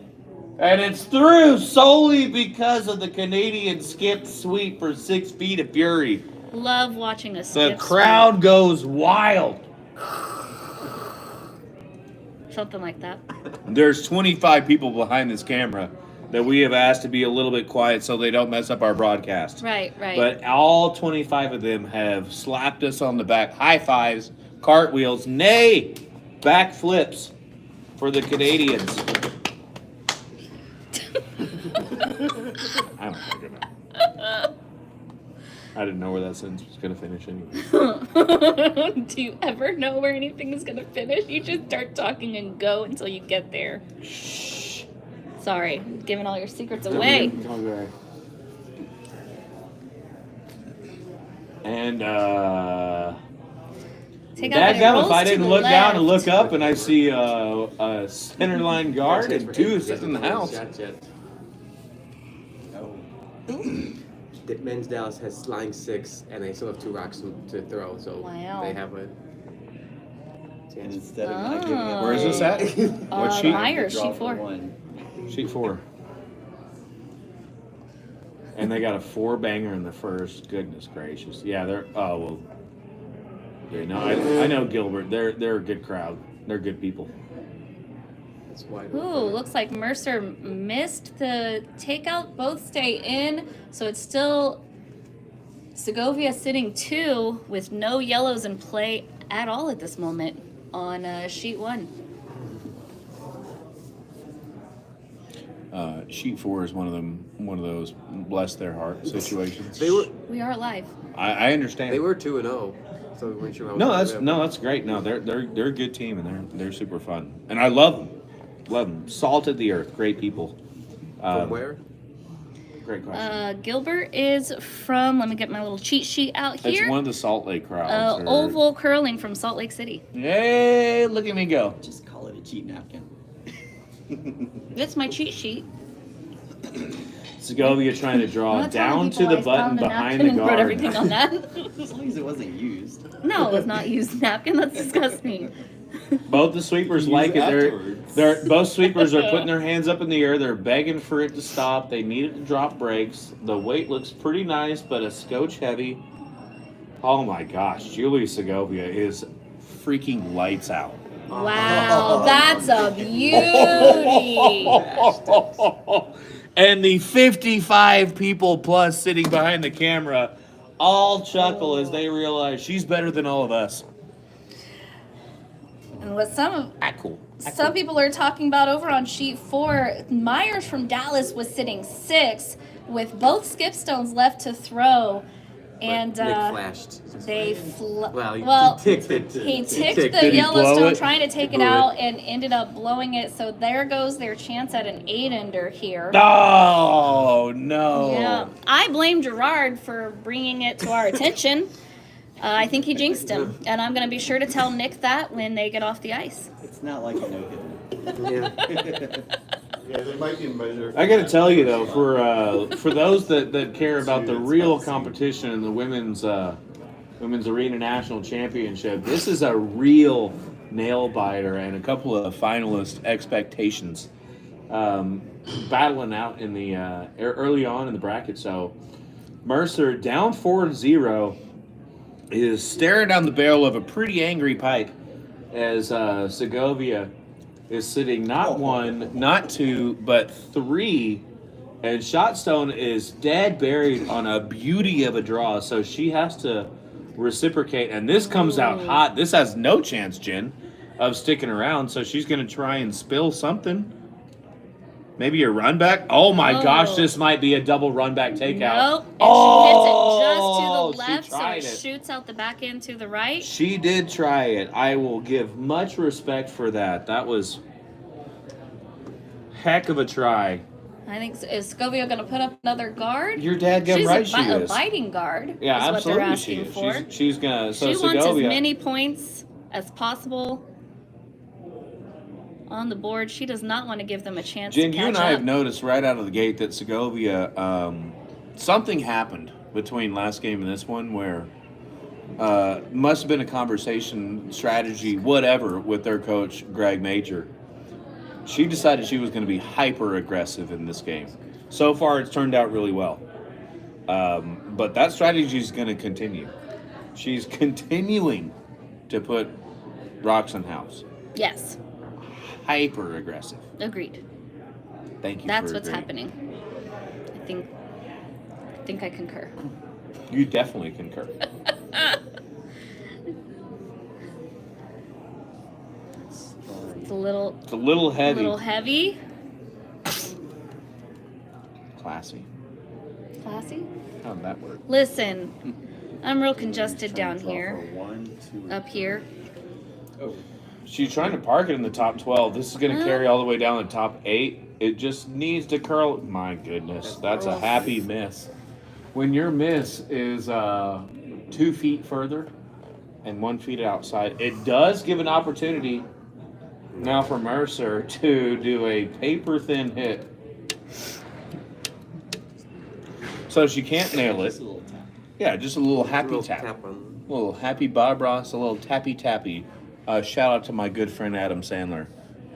And it's through solely because of the Canadian skip sweep for 6 feet of fury. Love watching a The skip crowd goes wild. sweep. Something like that. There's 25 people behind this camera that we have asked to be a little bit quiet so they don't mess up our broadcast. Right. But all 25 of them have slapped us on the back, high fives, cartwheels, nay, backflips for the Canadians. I don't think about it. I didn't know where that sentence was going to finish anyway. Do you ever know where anything is going to finish? You just start talking and go until you get there. Shh. Sorry, giving all your secrets away. Okay. And, Take out dadgum, rolls if I to didn't the look down and left. look up and I see a center line guard and 2 sitting in the house. Shots yet. No. The men's Dallas has line 6, and they still have 2 rocks to throw, so Wow. they have a And chance. instead of not giving it Oh. Where is this at? What sheet? Myers, draw sheet for 4. one. Sheet 4. And they got a 4-banger in the first. Goodness gracious. Yeah, they're. Oh well. Yeah, no, I know Gilbert. They're a good crowd. They're good people. That's wide Ooh, open. looks like Mercer missed the takeout. Both stay in, so it's still Segovia sitting 2 with no yellows in play at all at this moment on sheet 1. Sheet 4 is one of those bless their heart situations. We are live. I understand. They were 2-0, so we weren't sure how. That's great. No, they're a good team and they're super fun. And I love them. Love them. Salt of the earth. Great people. From where? Great question. Gilbert is from, let me get my little cheat sheet out It's here. one of the Salt Lake crowds. or- Oval Curling from Salt Lake City. Hey, look at me go. Just call it a cheat napkin. That's my cheat sheet. Segovia trying to I'm draw not telling down to people the I button found a behind napkin the and wrote guard. everything on that. As long as it wasn't used. No, it was not used napkin. That's disgusting. Both the sweepers Use like it. afterwards. They're both sweepers are putting their hands up in the air. They're begging for it to stop. They need it to drop brakes. The weight looks pretty nice, but a scotch heavy. Oh my gosh, Julie Segovia is freaking lights out. Wow, that's a beauty. And the 55 people plus sitting behind the camera all chuckle as they realize she's better than all of us. And what some Cool. people are talking about over on sheet 4, Myers from Dallas was sitting 6 with both skipstones left to throw, and Nick flashed. they Well, he ticked it. He He ticked ticked the Did he blow Yellowstone it? trying to take He it blew out and ended up blowing it. So there goes their chance at an 8-ender here. Oh no! Yeah, I blame Gerard for bringing it to our attention. I think he jinxed him, and I'm going to be sure to tell Nick that when they get off the ice. It's not like a no-hitter. Yeah. Yeah, there might be a measure. I got to tell you though, for those that care about the real competition in the women's arena national championship, this is a real nail biter and a couple of finalist expectations battling out in the early on in the bracket. So Mercer down 4-0 is staring down the barrel of a pretty angry pipe as Segovia is sitting not 1, not 2, but 3, and Shotstone is dead buried on a beauty of a draw, so she has to reciprocate, and this comes out hot. This has no chance, Jen, of sticking around, so she's going to try and spill something. Maybe a run back? Oh my gosh, this might be a double run back takeout. Nope. And she hits it just to the she left, so tried it it. shoots out the back end to the right. She did try it. I will give much respect for that. That was heck of a try. I think, is Segovia going to put up another guard? Your dadgum She's right, she a is. biting guard. Yeah, is absolutely what they're she asking is. for. She's gonna. So She wants as Segovia. many points as possible on the board. She does not want to give them a chance Jen, to you catch and I up. have noticed right out of the gate that Segovia, something happened between last game and this one where must have been a conversation, strategy, whatever, with their coach Greg Major. she decided she was going to be hyper aggressive in this game. So far, it's turned out really well. But that strategy is going to continue. She's continuing to put rocks on house. Yes. Hyper aggressive. Agreed. Thank you. That's for what's agreeing. happening. I think I concur. You definitely concur. It's a little heavy. A little heavy. Classy. Classy. How'd that work? Listen, I'm real congested down here. One, two, Up here. She's trying to park it in the top 12. This is going to carry all the way down the top 8. It just needs to curl. My goodness, that's a happy miss. When your miss is 2 feet further and 1 feet outside, it does give an opportunity now for Mercer to do a paper-thin hit. So she can't nail it. Yeah, just a little happy tap. A little happy Bob Ross, a little tappy. Shout out to my good friend Adam Sandler.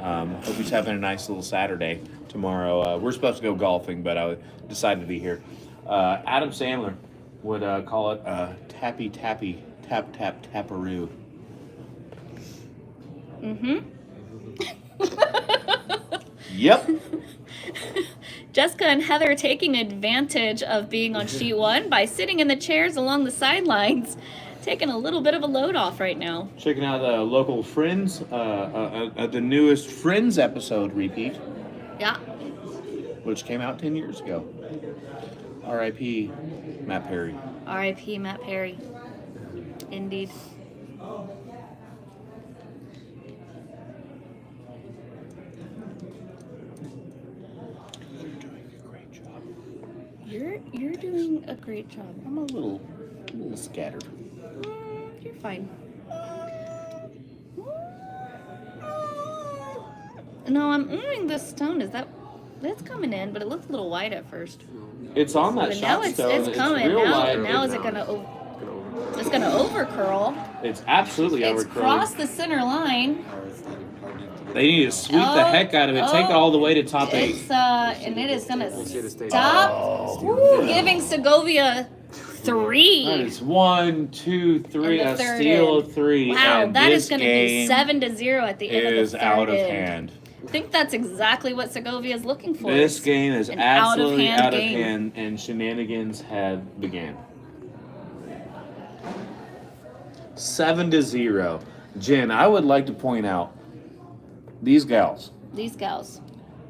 Hope he's having a nice little Saturday tomorrow. We're supposed to go golfing, but I decided to be here. Adam Sandler would call it tappy, tapparoo. Mm-hmm. Yep. Jessica and Heather taking advantage of being on sheet 1 by sitting in the chairs along the sidelines, taking a little bit of a load off right now. Checking out the local Friends, the newest Friends episode repeat. Yeah. Which came out 10 years ago. R.I.P. Matt Perry. R.I.P. Matt Perry. Indeed. You're doing a great job. I'm a little scattered. You're fine. No, I'm this stone. That's coming in, but it looked a little wide at first. It's on that But shot now it's stone. coming. real Now, wide. now is it gonna it's gonna over curl. It's absolutely It's overcurling. crossed the center line. They need to sweep the heck out of it. Take it all the way to top 8. It's and it is gonna stop. Giving Segovia 3. That is 1, 2, 3. In the A third steal end. of 3. Wow, and that this is gonna be game 7-0 at the end of the is third out of end. hand. I think that's exactly what Segovia is looking for. This game is an absolutely out-of-hand out of game. hand, and shenanigans had began. 7-0. Jen, I would like to point out these gals These gals.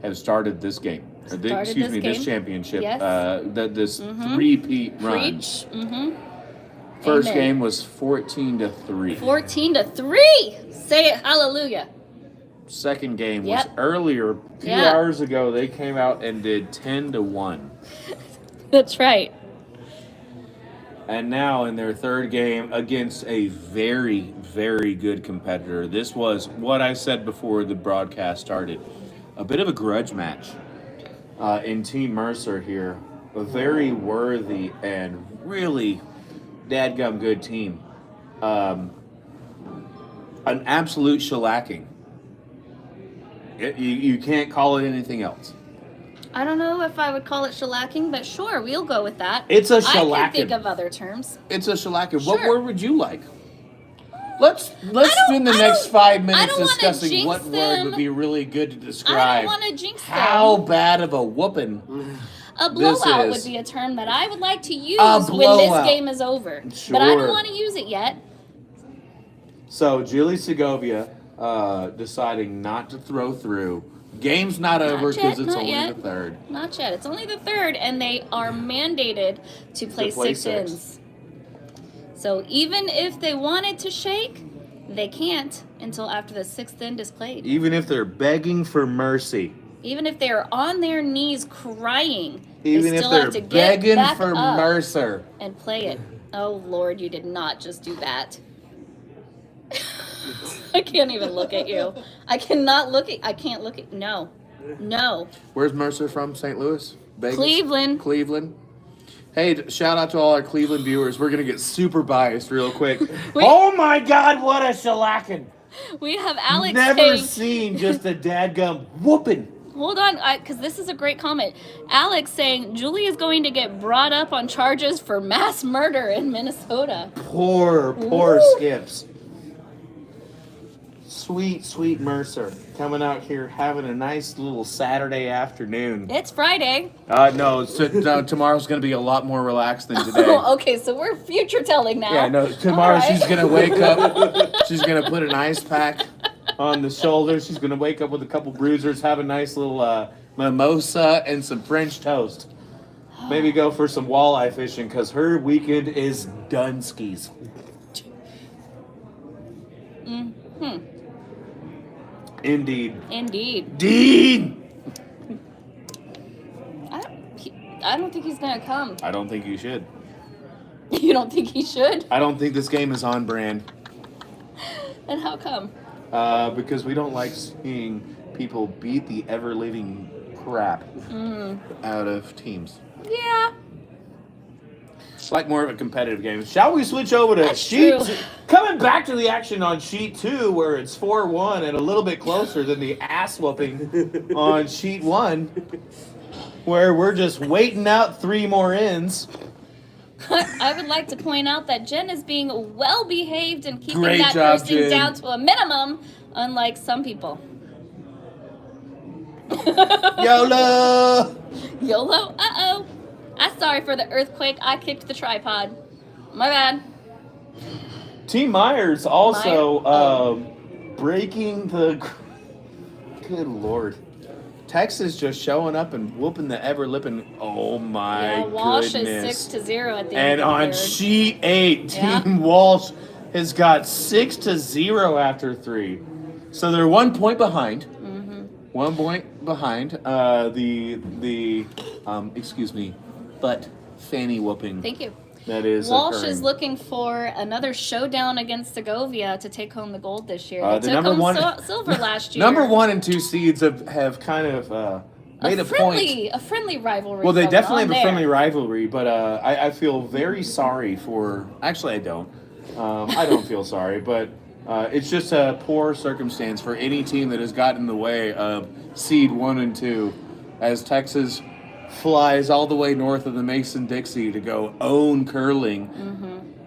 have started this game. This championship. Yes. This three-peat run. Preach. Mm-hmm. First Amen. game was 14-3. 14-3. Say it, hallelujah. Second game was Yep. earlier, 2 Yeah. hours ago. They came out and did 10-1. That's right. And now in their third game against a very, very good competitor. This was what I said before the broadcast started. A bit of a grudge match in Team Mercer here. A very worthy and really dadgum good team. An absolute shellacking. You can't call it anything else. I don't know if I would call it shellacking, but sure, we'll go with that. It's a I can shellacking. think of other terms. It's a shellacking. What Sure. word would you like? Let's spend the next 5 minutes discussing what word would be really good to I describe don't want to jinx them. how bad of a whooping. A this blowout is. would be a term that I would like to use A when blowout. this game is over. But I Sure. don't want to use it yet. So Julie Segovia deciding not to throw through. Game's not over yet, because it's not only yet. the third. Not yet. It's only the third, and they are mandated to play play 6 six. ends. So even if they wanted to shake, they can't until after the 6th end is played. Even if they're begging for mercy. Even if they are on their knees crying, Even they if still have they're to get begging back for up Mercer. and play it. Oh Lord, you did not just do that. I can't even look at you. I can't look at. No. Where's Mercer from? St. Louis? Vegas? Cleveland. Cleveland. Hey, shout out to all our Cleveland viewers. We're going to get super biased real quick. Wait. Oh my God, what a shellacking. We have Alex Never saying, seen just a dadgum whooping. hold on, because this is a great comment. Alex saying, Julie is going to get brought up on charges for mass murder in Minnesota. Poor Woo. Skips. Sweet Mercer coming out here having a nice little Saturday afternoon. It's Friday. No, tomorrow's going to be a lot more relaxed than today. Oh, okay, so we're future telling now. Yeah, no, tomorrow All right. she's going to wake up. She's going to put an ice pack on the shoulder. She's going to wake up with a couple bruisers, have a nice little mimosa and some French toast. Maybe go for some walleye fishing because her weekend is done skis. Mm-hmm. Indeed. I don't think he's gonna come. I don't think you should. You don't think he should? I don't think this game is on brand. And how come? Because we don't like seeing people beat the ever-living crap out of teams. Yeah. It's like more of a competitive game. Shall we switch over to That's sheet? true. Coming back to the action on sheet 2, where it's 4-1 and a little bit closer than the ass whooping on sheet 1, where we're just waiting out 3 more ends. I would like to point out that Jen is being well behaved and keeping Great that job, person Jen. down to a minimum, unlike some people. YOLO! YOLO. Uh-oh. I'm sorry for the earthquake. I kicked the tripod. My bad. Team Myers also Meyer- breaking the. Good Lord. Texas just showing up and whooping the ever-lipping. Oh my Yeah, Walsh goodness. is 6-0 at the And end of the on third. sheet 8, Yeah. Team Walsh has got 6-0 after 3. So they're 1 point behind. 1 point behind. Excuse me, but fanny whooping. Thank you. That is Walsh occurring. is looking for another showdown against Segovia to take home the gold this year. The They took number home one- silver last year. Number 1 and 2 seeds have kind of made a point. A friendly rivalry. Well, they going definitely on have a there. friendly rivalry, but I feel very sorry for. Actually, I don't. I don't feel sorry, but it's just a poor circumstance for any team that has gotten in the way of seed 1 and 2, as Texas flies all the way north of the Mason-Dixie to go own curling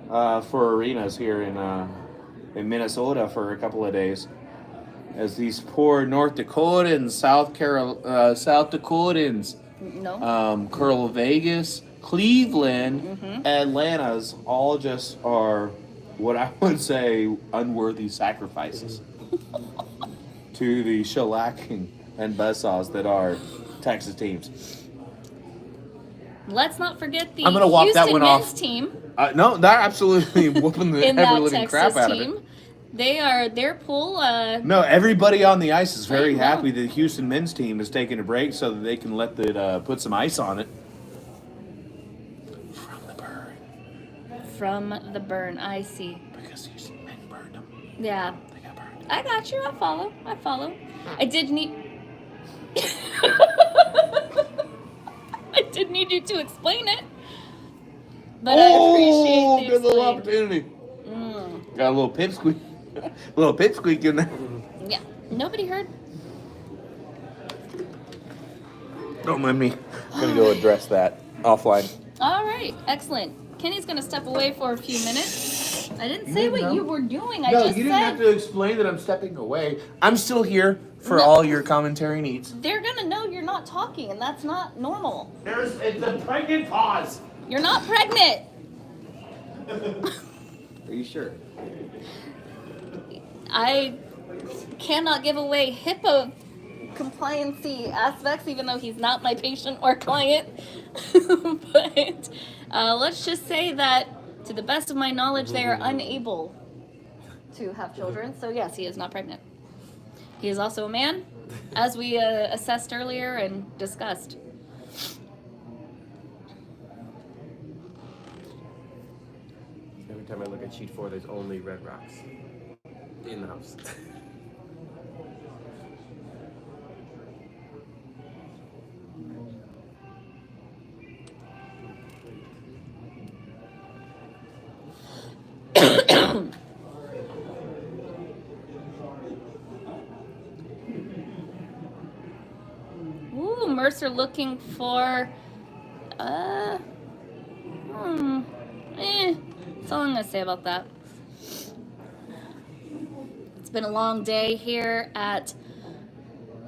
for arenas here in Minnesota for a couple of days. As these poor North Dakotans, South Dakotans, No. curl Vegas, Cleveland, Atlanta's all just are what I would say unworthy sacrifices to the shellacking and buzzsaws that are Texas teams. Let's not forget the I'm gonna walk that Houston one men's off. team No, they're absolutely whooping the in that ever-living crap Texas out of it. team. They are their pool. No, everybody on the ice is very I know. happy that the Houston men's team is taking a break so that they can let it put some ice on it. From the burn. From the burn. I see. Because Houston men burned them. Yeah. They got burned. I got you. I follow. I did need. I did need you to explain it. But I appreciate the good little explain. opportunity. Mm. Got a little pipsqueak. A little pipsqueak in there. Yeah. Nobody heard. Don't mind me. I'm gonna go address that offline. All right. Excellent. Kenny's gonna step away for a few minutes. I didn't say what you were doing. I No, just you didn't said have to explain that I'm stepping away. I'm still here for No. all your commentary needs. they're gonna know you're not talking, and that's not normal. It's a pregnant pause. You're not pregnant. Are you sure? I cannot give away HIPAA compliancy aspects, even though he's not my patient or client. But let's just say that, to the best of my knowledge, they are unable to have children. So yes, he is not pregnant. He is also a man, as we assessed earlier and discussed. Every time I look at sheet 4, there's only red rocks in the house. Mercer looking for, that's all I'm gonna say about that. It's been a long day here at,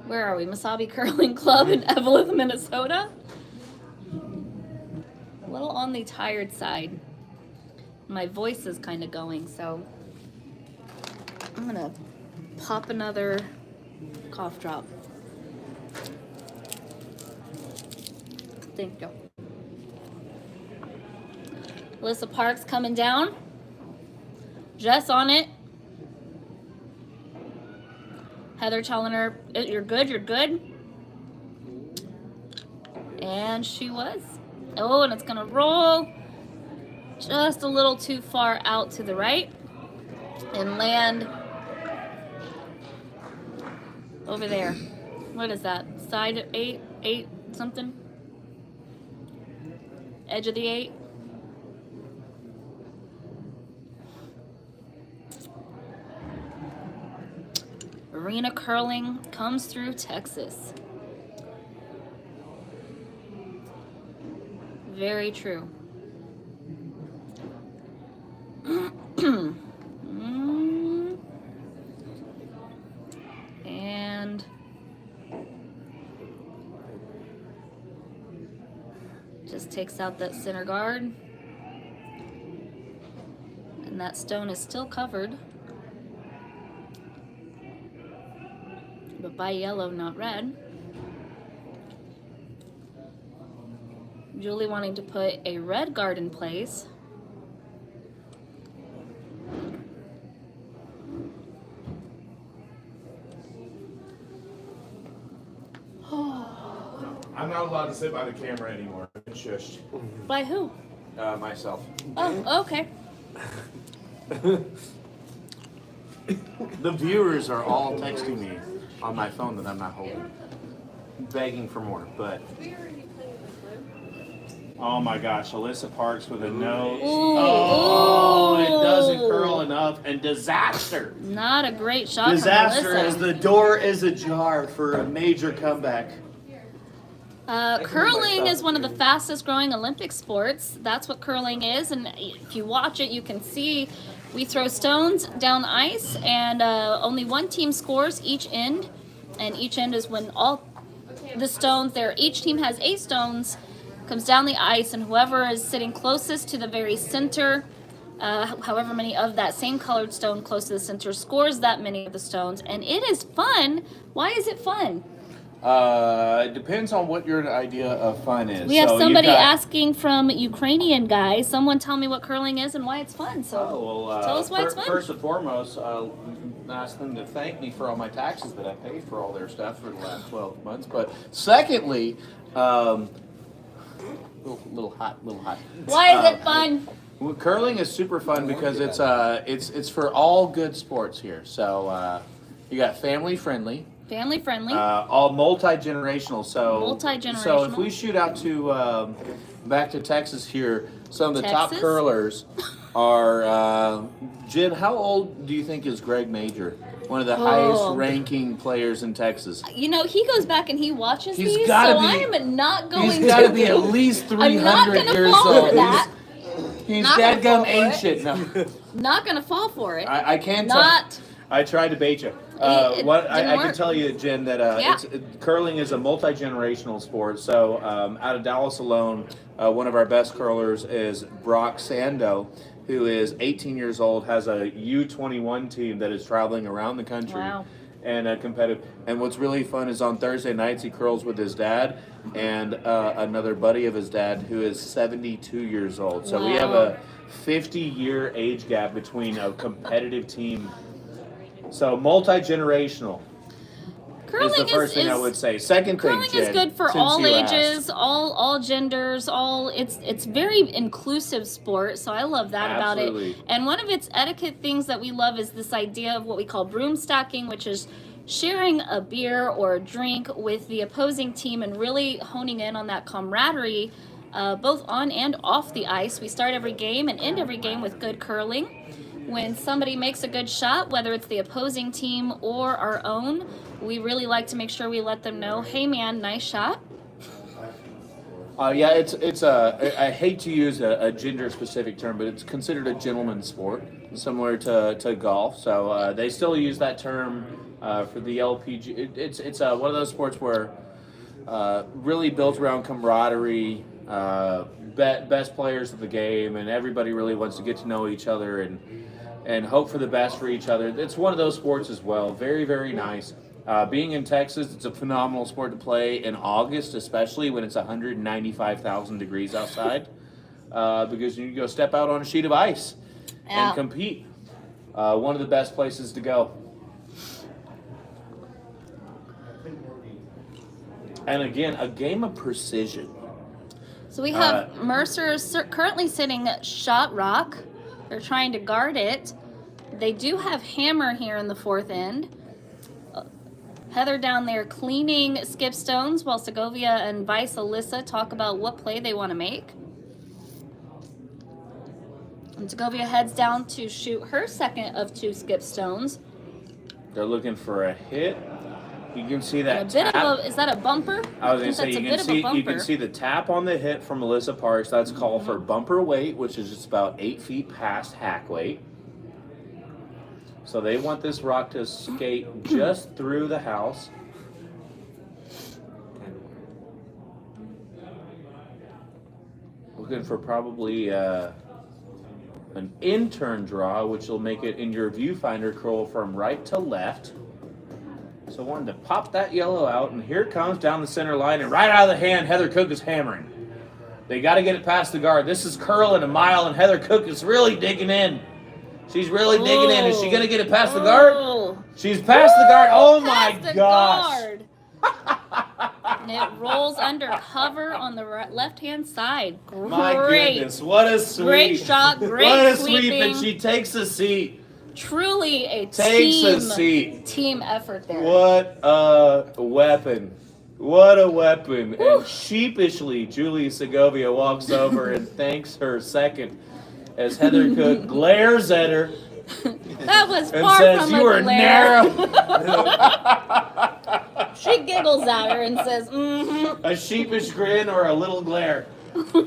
where are we? Masabi Curling Club in Evelyn, Minnesota. A little on the tired side. My voice is kind of going, so I'm gonna pop another cough drop. Thank you. Alyssa Parks coming down. Jess on it. Heather telling her, you're good, you're good. And she was. Oh, and it's gonna roll just a little too far out to the right and land over there. What is that? Side 8 something? Edge of the 8. Arena curling comes through Texas. Very true. And just takes out that center guard. And that stone is still covered, but by yellow, not red. Julie wanting to put a red guard in place. I'm not allowed to sit by the camera anymore. I've been shushed. By who? Myself. Oh, okay. The viewers are all texting me on my phone that I'm not holding, begging for more. But oh my gosh, Alyssa Parks with a nose. Oh, it doesn't curl enough, and disaster. Not a great shot Disaster from Alyssa. as the door is ajar for a major comeback. Curling is one of the fastest growing Olympic sports. That's what curling is, and if you watch it, you can see we throw stones down the ice, and only one team scores each end, and each end is when all the stones there. Each team has 8 stones, comes down the ice, and whoever is sitting closest to the very center, however many of that same colored stone close to the center, scores that many of the stones, and it is fun. Why is it fun? It depends on what your idea of fun is. We have So somebody you've got- asking from Ukrainian guy. Someone tell me what curling is and why it's fun. So tell us why it's fun. First and foremost, ask them to thank me for all my taxes that I paid for all their stuff for the last 12 months. But secondly, little hot. Why is it fun? Well, curling is super fun because it's for all good sports here. So you got family friendly. Family friendly. All multi-generational. So Multi-generational. So if we shoot out to back to Texas here, some of the top Texas? curlers are Jen. How old do you think is Greg Major? One of the highest ranking players in Texas. You know, he goes back and he watches He's these, gotta so be- I'm not going He's got to to be at least 300 I'm not gonna years fall old. for that. He's Not gonna fall dadgum for it. ancient. No, Not gonna fall for it. I can't. Not. I tried to bait you. It What didn't I can work. tell you, Jen, that Yeah. curling is a multi-generational sport. So out of Dallas alone, one of our best curlers is Brock Sando, who is 18 years old, has a U21 team that is traveling around the country. Wow. And competitive. And what's really fun is on Thursday nights he curls with his dad and another buddy of his dad who is 72 years old. So we have Wow. a 50-year age gap between a competitive team. So multi-generational Curling is the first thing I would say. Second thing, Curling is Jen, good for since all you ages, asked. all genders, it's very inclusive sport, so I love that about it. Absolutely. And one of its etiquette things that we love is this idea of what we call broom stacking, which is sharing a beer or a drink with the opposing team and really honing in on that camaraderie, both on and off the ice. We start every game and end every game with good curling. When somebody makes a good shot, whether it's the opposing team or our own, we really like to make sure we let them know, hey man, nice shot. Yeah, it's a. I hate to use a gender specific term, but it's considered a gentleman's sport, similar to golf. So they still use that term for the LPG. It's one of those sports where really built around camaraderie, best players of the game, and everybody really wants to get to know each other and hope for the best for each other. It's one of those sports as well. Very, very nice. Being in Texas, it's a phenomenal sport to play in August, especially when it's 195,000 degrees outside, because you can go step out on a sheet of ice and compete. One of the best places to go. And again, a game of precision. So we have Mercer currently sitting at shot rock. They're trying to guard it. They do have hammer here in the fourth end. Heather down there cleaning skip stones while Segovia and Vice Alyssa talk about what play they want to make. And Segovia heads down to shoot her second of 2 skip stones. They're looking for a hit. You can see that And a bit tap. of a, is that a bumper? I was going to say, That's a you bit can of a see bumper. the tap on the hit from Alyssa Parks. That's called for bumper weight, which is just about 8 feet past hack weight. So they want this rock to skate just through the house. Looking for probably an intern draw, which will make it in your viewfinder curl from right to left. So I wanted to pop that yellow out, and here it comes down the center line, and right out of the hand, Heather Cook is hammering. They got to get it past the guard. This is curling a mile, and Heather Cook is really digging in. She's really digging in. Is she going to get it past the guard? She's past the guard. Oh my gosh. And it rolls under cover on the left-hand side. Great. My goodness, what a sweep. Great shot, great what a sweeping. sweep, and she takes a seat. Truly a Takes a seat. team effort there. What a weapon. What a weapon. And sheepishly, Julia Segovia walks over and thanks her second as Heather Cook glares at her That was and far says, from "You a are glare." narrow." She giggles at her and says, A sheepish grin or a little glare.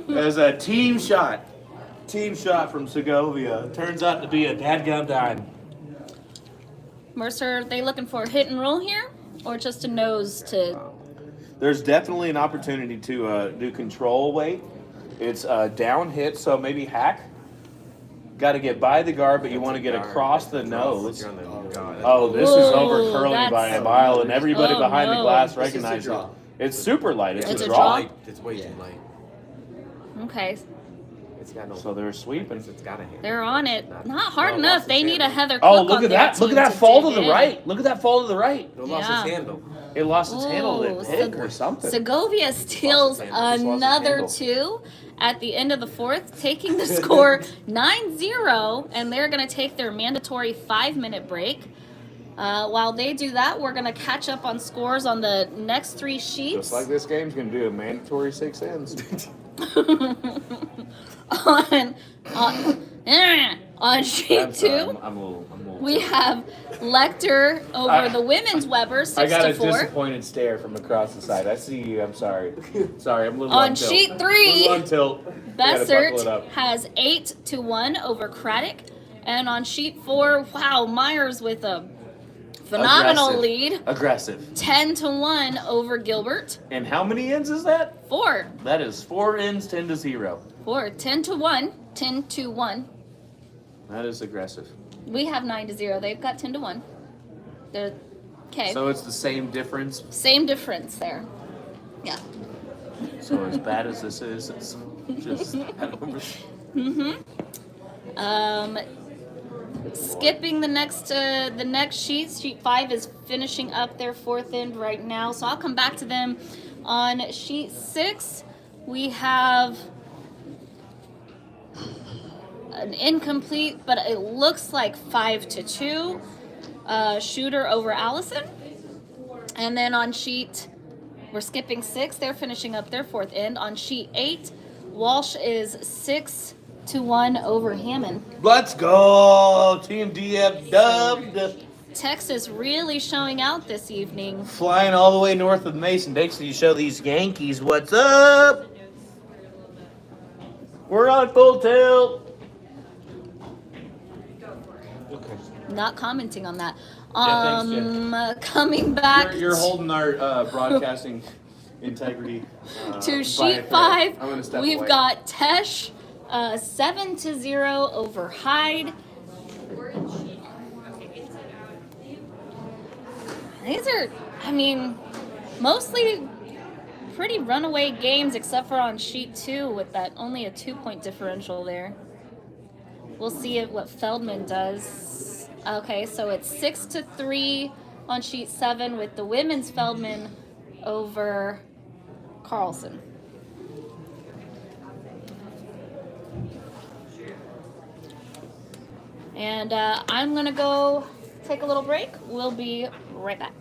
As a team shot. Team shot from Segovia. Turns out to be a dadgum dime. Mercer, they looking for a hit and roll here? Or just a nose to... There's definitely an opportunity to do control weight. It's down hit, so maybe hack. Got to get by the guard, but you want to get across the nose. Oh, this is over Whoa, curling by a that's- mile, and everybody Oh, behind the no. glass This is a recognizes it. draw. It's super light. It's It's a a draw. draw? It's way too light. Okay, It's got no. So they're sweeping. It's got a hand. they're on it. Not hard No, enough. lost They his need a hand. Heather Oh, Cook look on at their that! Look at team that to fall to dig the in. right. Look at that fall to the right. It lost Yeah. its handle. It lost its handle Ooh, to pick or something. Segovia steals Lost its handle. another Lost its 2 at the end of the fourth, taking the score 9-0, and they're going to take their mandatory 5-minute break. While they do that, we're going to catch up on scores on the next 3 sheets. Just like this game's gonna do a mandatory 6 ends. on sheet I'm sorry, 2, I'm a little. we have Lecter over the women's Weber 6-4. I got a disappointed stare from across the side. I see you. I'm sorry. Sorry, I'm a little On tilt. sheet A 3, little on tilt. Gotta buckle it up. Bessert has 8-1 over Craddock. And on sheet 4, wow, Myers with a phenomenal Aggressive. lead. Aggressive. 10-1 over Gilbert. And how many ends is that? 4. That is 4 ends, 10-0. 10-1. 10-1. That is aggressive. We have 9-0. They've got 10-1. They're okay. So it's the same difference. Same difference there. Yeah. So as bad as this is, it's just. Skipping the next sheet. Sheet 5 is finishing up their 4th end right now. So I'll come back to them on sheet 6. We have an incomplete, but it looks like 5-2 shooter over Allison. And then on sheet, we're skipping 6. They're finishing up their 4th end. On sheet 8, Walsh is 6-1 over Hammond. Let's go, Team DF dubbed. Texas really showing out this evening. Flying all the way north of Mason-Dixon to show these Yankees what's up. We're on full tilt. Okay. Not commenting on that. Yeah, thanks, Jen. Coming back You're holding our broadcasting integrity to by a sheet thread. 5. I'm gonna step We've away. got Tesh 7-0 over Hyde. These are, I mean, mostly pretty runaway games except for on sheet 2 with that only a 2-point differential there. We'll see what Feldman does. Okay, so it's 6-3 on sheet 7 with the women's Feldman over Carlson. And I'm gonna go take a little break. We'll be right back.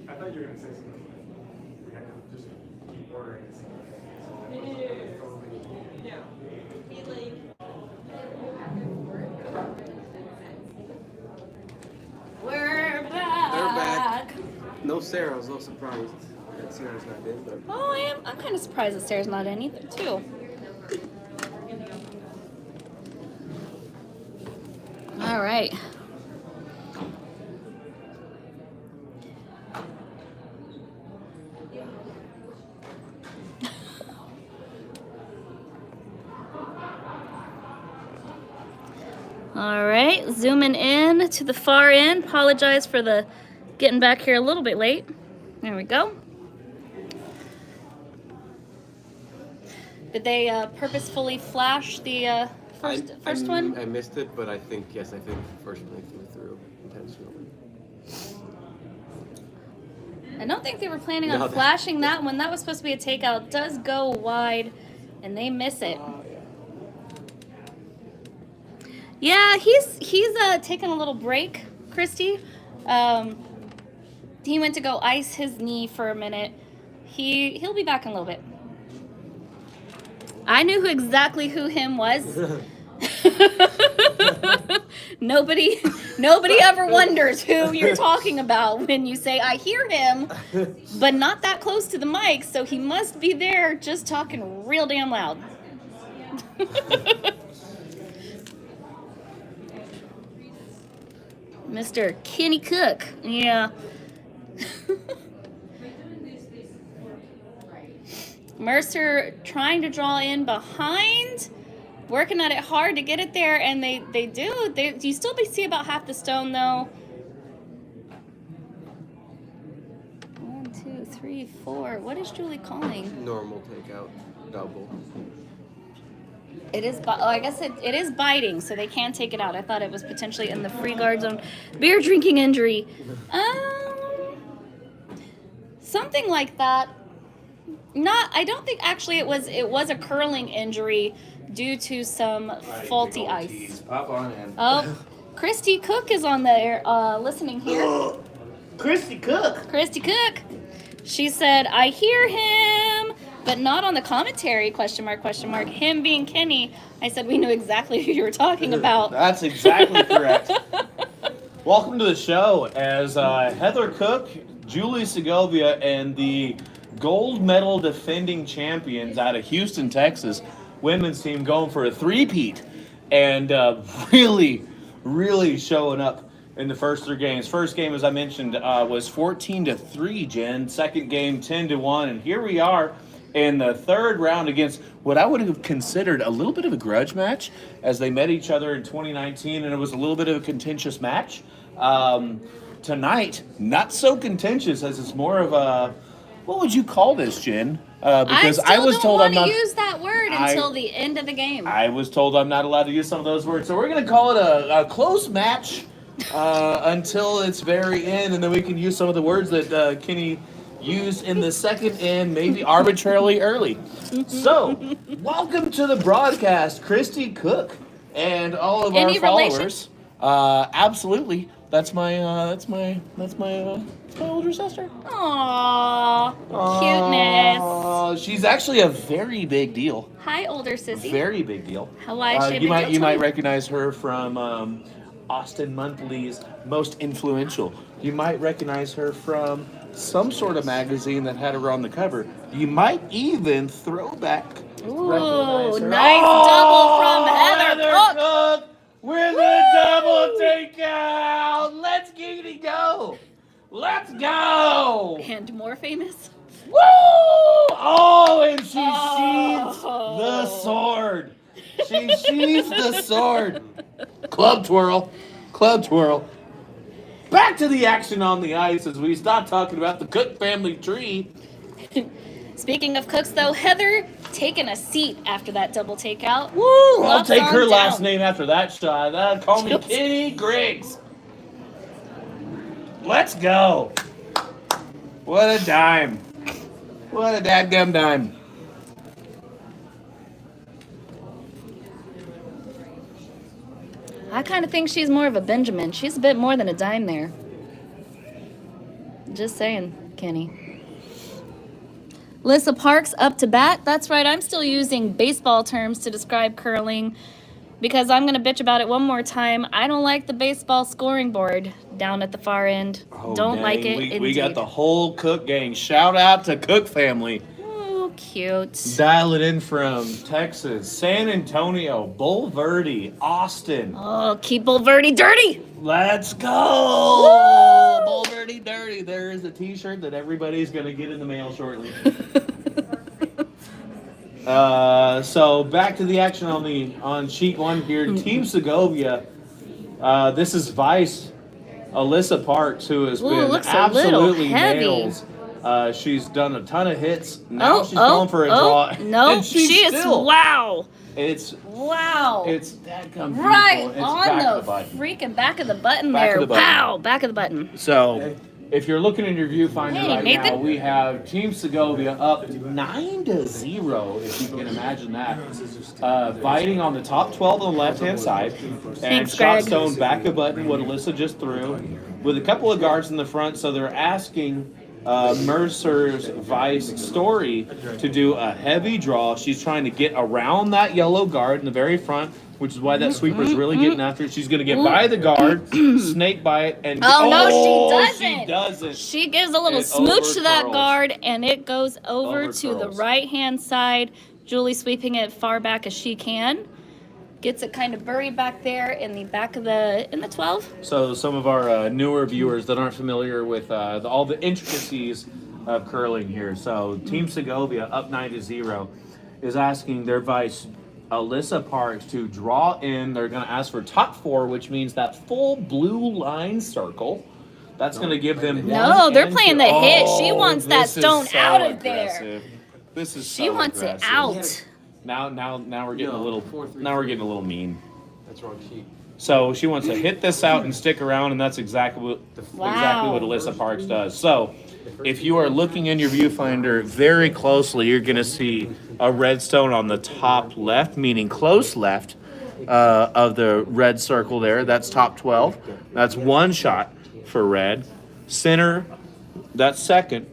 I thought you were going to say something like, we had to just keep ordering it. We're back. They're back. No Sarah, I was a little surprised that Sarah's not in, but Oh, I'm kind of surprised that Sarah's not in either, too. All right. All right, zooming in to the far end. Apologize for the getting back here a little bit late. There we go. Did they purposefully flash the first one? I missed it, but I think the first one they flew through intentionally. I don't think they were planning No, on flashing that one. That was supposed to be a takeout. It does go wide, and they miss it. Yeah, he's taking a little break, Christy. He went to go ice his knee for a minute. He'll be back in a little bit. I knew exactly who him was. Nobody ever wonders who you're talking about when you say I hear him, but not that close to the mic, so he must be there just talking real damn loud. Mr. Kenny Cook. Yeah. Mercer trying to draw in behind, working at it hard to get it there, and they do. You still see about half the stone though. 1, 2, 3, 4. What is Julie calling? Normal takeout, double. It is. I guess it is biting, so they can take it out. I thought it was potentially in the free guard zone. Beer drinking injury. Something like that. I don't think actually it was a curling injury due to some faulty ice. Pop on in. Oh, Christy Cook is on there listening here. Christy Cook. Christy Cook. She said, I hear him, but not on the commentary, question mark. Him being Kenny. I said, we knew exactly who you were talking about. That's exactly correct. Welcome to the show as Heather Cook, Julie Segovia, and the gold medal defending champions out of Houston, Texas, women's team going for a three-peat and really showing up in the first 3 games. First game, as I mentioned, was 14-3, Jen. Second game, 10-1. And here we are in the third round against what I would have considered a little bit of a grudge match as they met each other in 2019, and it was a little bit of a contentious match. Tonight, not so contentious as it's more of a, what would you call this, Jen? Because I was told I'm not. Use that word until the end of the game. I was told I'm not allowed to use some of those words, so we're going to call it a close match until its very end, and then we can use some of the words that Kenny used in the second and maybe arbitrarily early. So, welcome to the broadcast, Christy Cook, and all of Any our followers. Absolutely. That's my older sister. Aww, cuteness. She's actually a very big deal. Hi, older sissy. Very big deal. Why is she a big deal? You might recognize her from Austin Monthly's Most Influential. You might recognize her from some sort of magazine that had her on the cover. You might even throwback. Ooh, nice double from Heather Cook. With a double takeout. Let's get it go. Let's go. And more famous. Woo! Oh, and she sheathes the sword. She sheathes the sword. Club twirl. Back to the action on the ice as we stop talking about the Cook family tree. Speaking of Cooks, though, Heather taking a seat after that double takeout. Woo! I'll take her last name after that shot. Call me Kitty Griggs. Let's go. What a dime. What a dadgum dime. I kind of think she's more of a Benjamin. She's a bit more than a dime there. Just saying, Kenny. Lissa Parks up to bat. That's right, I'm still using baseball terms to describe curling because I'm going to bitch about it one more time. I don't like the baseball scoring board down at the far end. Oh, don't dang. like it. We got the whole Cook gang. Shout out to Cook family. Oh, cute. Dial it in from Texas, San Antonio, Bulverde, Austin. Oh, keep Bulverde dirty. Let's go! Bulverde dirty. There is a t-shirt that everybody's going to get in the mail shortly. So back to the action on sheet 1 here. Team Segovia. This is Vice Alyssa Parks, who has been looks absolutely a little heavy. nails She's done a ton of hits. Now she's going for a draw. No, and she's she is. still, Wow. It's Wow. dadgum Right beautiful. It's on back the of the button. freaking back of the button Back there. of the button. Wow, back of the button. So, if you're looking in your viewfinder Hey, right now, Nathan. we have Team Segovia up 9-0, if you can imagine that. Fighting on the top 12 on the left-hand side. And Thanks, Greg. Shotstone back of button, what Alyssa just threw, with a couple of guards in the front. So they're asking Mercer's Vice Story to do a heavy draw. She's trying to get around that yellow guard in the very front, which is why that sweeper's really getting after it. She's going to get by the guard, snake bite, and Oh, no, she she doesn't. She gives a little It smooch to that overcurls. guard, and it goes over to the Overcurls. right-hand side. Julie sweeping it far back as she can. Gets it kind of buried back there in the back of the 12. So some of our newer viewers that aren't familiar with all the intricacies of curling here. So Team Segovia up 9-0 is asking their vice Alyssa Parks to draw in. They're going to ask for top 4, which means that full blue line circle. That's going to give them No, one they're and playing two. the hit. She Oh, wants that this is stone so out of there. aggressive. This is She so wants it aggressive. out. Now we're getting No, a little. 4-3-3. Now we're getting a little mean. That's wrong sheet. So she wants to hit this out and stick around, and that's exactly what Alyssa Parks does. So if you are looking in your viewfinder very closely, you're going to see a red stone on the top left, meaning close left of the red circle there. That's top 12. That's one shot for red. Center, that's second.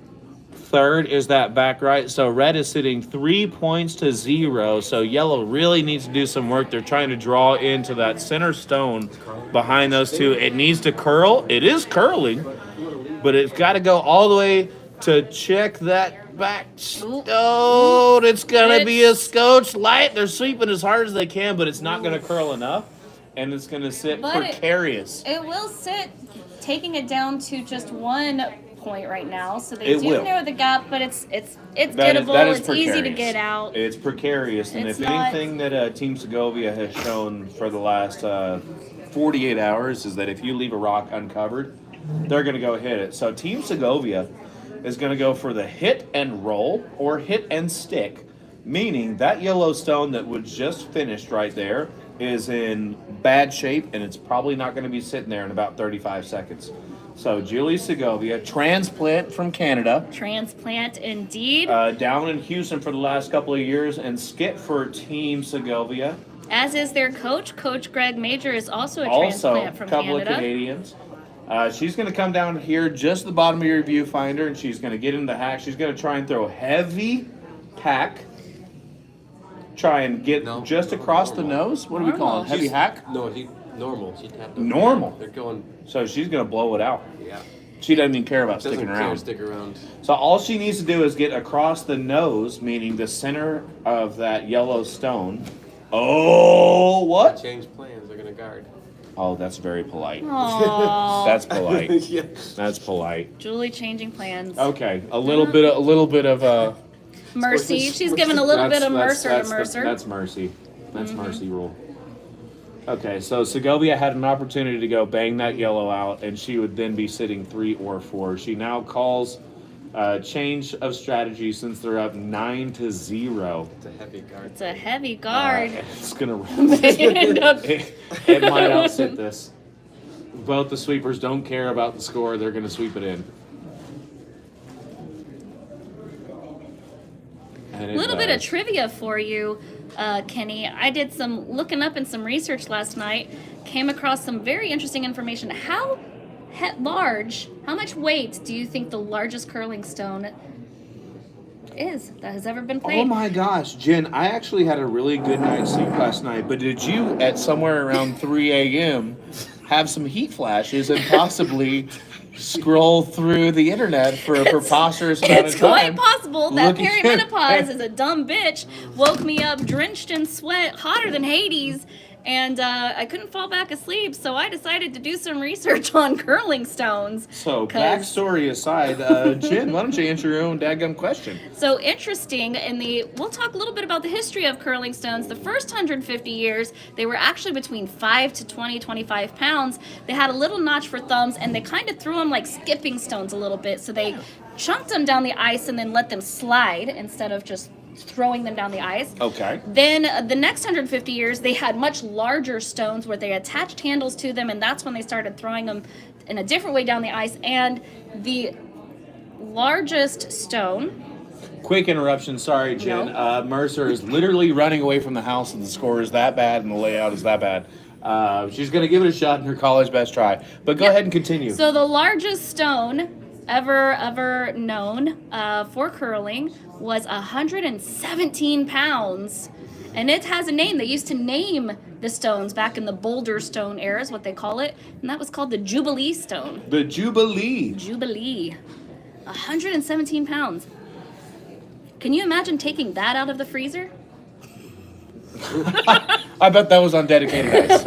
Third is that back right. So red is sitting 3 points to 0. So yellow really needs to do some work. They're trying to draw into that center stone behind those two. It needs to curl. It is curling, but it's got to go all the way to check that back stone. It's going to be a scotch light. They're sweeping as hard as they can, but it's not going to curl enough. And it's going to sit But precarious. It will sit, taking it down to just 1 point right now. So they It do will. narrow the gap, but it's That is gettable. It's easy to precarious. get out. It's precarious, and It's if not- anything that Team Segovia has shown for the last 48 hours is that if you leave a rock uncovered, they're going to go hit it. So Team Segovia is going to go for the hit and roll or hit and stick, meaning that yellow stone that was just finished right there is in bad shape, and it's probably not going to be sitting there in about 35 seconds. So Julie Segovia, transplant from Canada, Transplant indeed. down in Houston for the last couple of years, and skip for Team Segovia. As is their coach. Coach Greg Major is also a Also, transplant a from couple Canada. of Canadians. She's going to come down here just the bottom of your viewfinder, and she's going to get in the hack. She's going to try and throw heavy hack. Try and get No, just across the normal. nose. What do we call Normal. it? Heavy hack? No, normal. She tapped them. Normal. They're going. So she's going to blow it out. Yeah. She doesn't even care about Doesn't sticking care. around. Stick around. So all she needs to do is get across the nose, meaning the center of that yellow stone. Oh, what? Change plans. They're gonna guard. Oh, that's very polite. Aww. That's polite. Yeah. That's polite. Julie changing plans. Okay, a little bit of Mercy. She's giving a little bit of Mercer to that's Mercer. That's mercy. That's mercy rule. Okay, so Segovia had an opportunity to go bang that yellow out, and she would then be sitting 3 or 4. She now calls change of strategy since they're up 9-0. It's a heavy guard. It's a heavy guard. It's gonna. End up- it might outsit this. Both the sweepers don't care about the score. They're gonna sweep it in. A little bit of trivia for you, Kenny. I did some looking up and some research last night. Came across some very interesting information. How large, how much weight do you think the largest curling stone is that has ever been played? Oh my gosh, Jen, I actually had a really good night's sleep last night, but did you, at somewhere around 3 a.m., have some heat flashes and possibly scroll through the internet for a preposterous amount It's of time? quite possible that looking perimenopause is a dumb bitch, woke me up drenched in sweat, hotter than Hades, And I couldn't fall back asleep, so I decided to do some research on curling stones. So, 'Cause- backstory aside, Jen, why don't you answer your own dadgum question? So interesting, we'll talk a little bit about the history of curling stones. The first 150 years, they were actually between 5 to 25 pounds. They had a little notch for thumbs, and they kind of threw them like skipping stones a little bit. So they chunked them down the ice and then let them slide instead of just throwing them down the ice. Okay. Then the next 150 years, they had much larger stones where they attached handles to them, and that's when they started throwing them in a different way down the ice. And the largest stone... Quick interruption, sorry, Jen. No. Mercer is literally running away from the house, and the score is that bad, and the layout is that bad. She's going to give it a shot in her college best try. But go ahead and continue. So the largest stone ever known for curling was 117 pounds. And it has a name. They used to name the stones back in the Boulder Stone era, is what they call it. And that was called the Jubilee Stone. The Jubilee. Jubilee. 117 pounds. Can you imagine taking that out of the freezer? I bet that was on dedicated ice.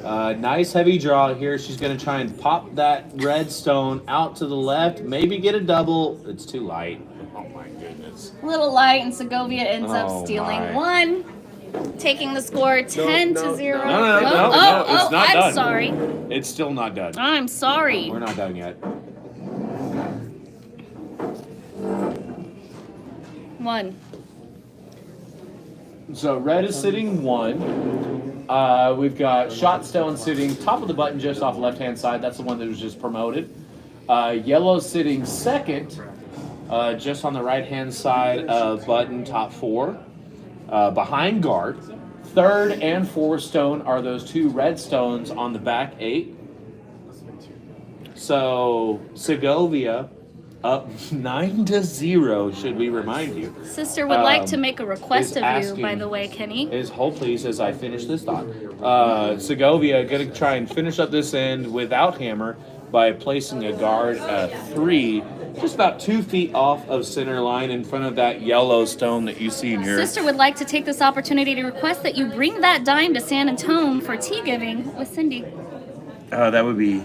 Nice heavy draw here. She's going to try and pop that red stone out to the left. Maybe get a double. It's too light. Oh my goodness. A little light, and Segovia ends Oh, up stealing my. one, taking the score 10 to 0. No, it's not I'm done. sorry. It's still not done. I'm sorry. We're not done yet. One. So red is sitting 1. We've got shot stone sitting top of the button just off left-hand side. That's the one that was just promoted. Yellow sitting 2nd, just on the right-hand side of button top 4, behind guard. 3rd and 4th stone are those 2 red stones on the back 8. So Segovia up 9 to 0. Should we remind you? Sister would like to make a request of you, by the way, Kenny. Hold please as I finish this thought. Segovia going to try and finish up this end without hammer by placing a guard 3, just about 2 feet off of center line in front of that yellow stone that you see in here. Sister would like to take this opportunity to request that you bring that dime to San Antone for tea giving with Cindy. That would be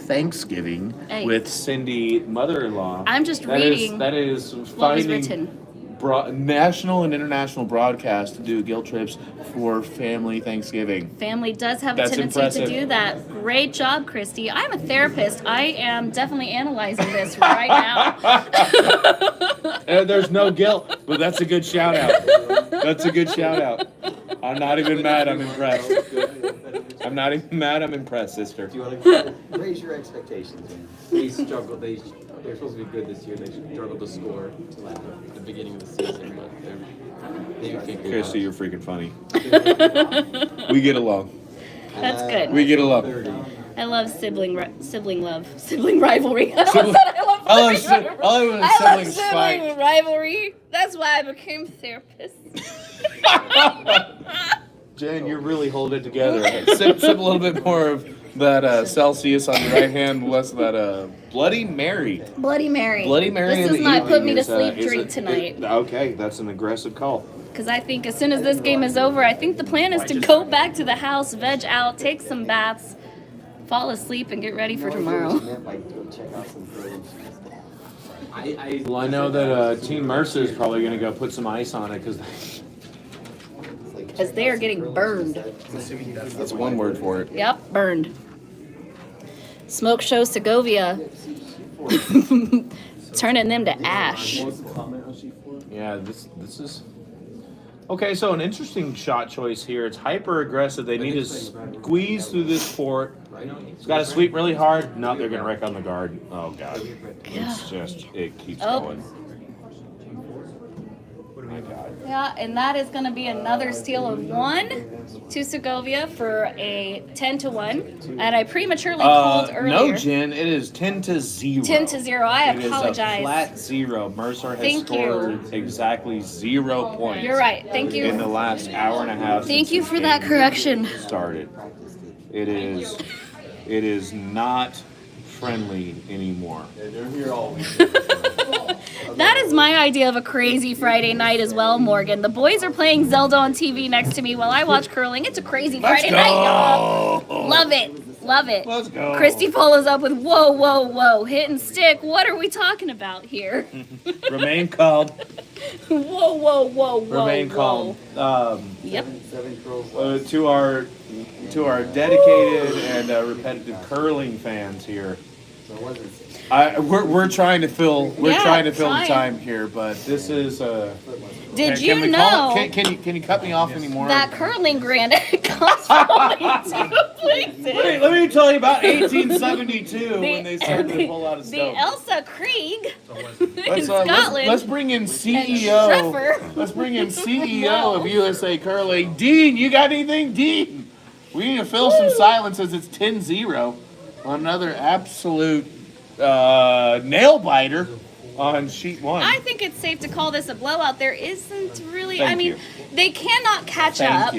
Thanksgiving Hey. with Cindy, mother-in-law. I'm just reading That is what was finding written. national and international broadcast to do guilt trips for family Thanksgiving. Family does have That's a tendency impressive. to do that. Great job, Christy. I'm a therapist. I am definitely analyzing this right now. There's no guilt, but that's a good shout out. That's a good shout out. I'm not even mad. I'm impressed. I'm not even mad. I'm impressed, sister. Do you want to raise your expectations, man? They struggled. They're supposed to be good this year. They struggled to score till at the beginning of the season, but they figured it Christy, out. you're freaking funny. We get along. That's good. We get along. 30. I love sibling love, sibling rivalry. I Sibling- love sibling sibling fight. rivalry. That's why I became a therapist. Jen, you're really holding it together. Sip a little bit more of that Celsius on the right hand, less of that Bloody Mary. Bloody Mary. Bloody Mary This in does the not evening put me to is, sleep is drink a- tonight. Okay, that's an aggressive call. Because I think as soon as this game is over, I think the plan is to go back to the house, veg out, take some baths, fall asleep, and get ready for tomorrow. Well, I know that Team Mercer is probably going to go put some ice on it because Because they are getting burned. that's one word for it. Yep, burned. Smoke show Segovia. Turning them to ash. Yeah, this is okay. So an interesting shot choice here. It's hyper aggressive. They need to squeeze through this fort. It's got to sweep really hard. No, they're gonna wreck on the guard. Oh god, it's just it keeps going. My god. Yeah, and that is going to be another steal of 1 to Segovia for a 10 to 1. And I prematurely called earlier. No, Jen, it is 10 to 0. 10 to 0. I It is a apologize. flat 0. Mercer has Thank you. scored exactly 0 points. You're right. Thank you. In the last hour and a half. Thank since you this for that game correction. Started. It is not friendly anymore. And they're here all week. That is my idea of a crazy Friday night as well, Morgan. The boys are playing Zelda on TV next to me while I watch curling. It's a crazy Friday night, y'all. Love it. Love it. Let's go. Christy follows up with, whoa, whoa, whoa, hit and stick. What are we talking about here? Remain calm. Whoa, whoa, whoa, whoa, Remain whoa. calm. Yep. Seven curls left. To our dedicated and repetitive curling fans here. So it wasn't We're trying to fill the trying. time here, but this is Did can you we know call it, can you cut me off anymore? that curling granite comes from only two places? Let me tell you about 1872 when they started to pull out of The stone. Elsa Krieg in Let's Scotland. bring in and CEO. Trevor. Let's bring in CEO of USA Curling. Dean, you got anything? Dean, we need to fill some silence as it's 10-0 on another absolute nail biter on sheet one. I think it's safe to call this a blowout. There isn't really. Thank I mean, you. they cannot catch up.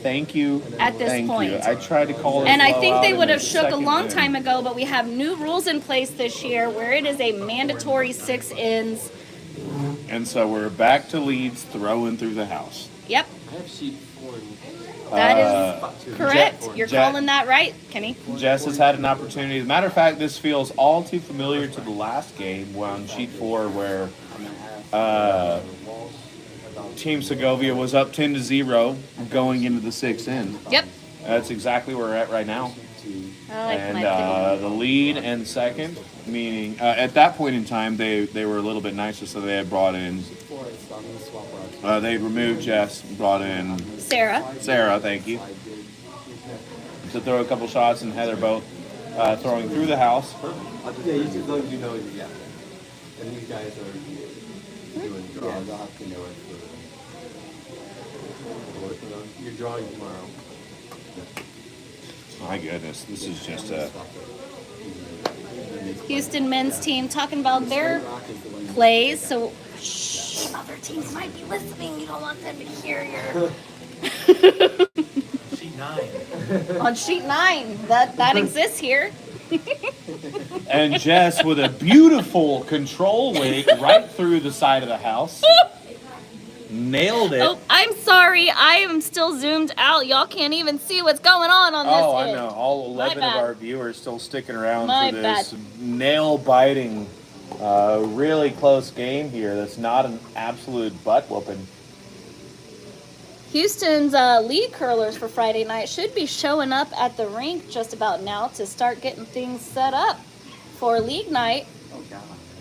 Thank you. At this Thank point. you. I tried to call it. And I think they would have shook shook a long time ago, but we have new rules in place this year where it is a mandatory 6 ins. And so we're back to Leeds throwing through the house. Yep, I have sheet 4. that is correct. You're calling that right, Kenny. Jess has had an opportunity. As a matter of fact, this feels all too familiar to the last game on sheet 4 where Team Segovia was up 10-0 going into the 6th in. Yep. That's exactly where we're at right now. I like And my the lead and second, meaning at that point in time they were a little bit nicer, so they had brought in. They removed Jess, brought in Sarah. Sarah. Thank you. To throw a couple shots and Heather both throwing through the house. Yeah, you two those you know, yeah. And these guys are doing draws. I'll have to know it for you're drawing tomorrow. My goodness, this is just a. Houston men's team talking about their plays, so shh, other teams might be listening. You don't want them to hear your. Sheet 9. On sheet 9, that exists here. And Jess with a beautiful control wake right through the side of the house. Nailed it. Oh, I'm sorry. I am still zoomed out. Y'all can't even see what's going on this Oh, I end. know. All 11 of bad. our viewers still sticking around My for this nail-biting, really close game here. That's not an absolute butt-whooping. Houston's lead curlers for Friday night should be showing up at the rink just about now to start getting things set up for league night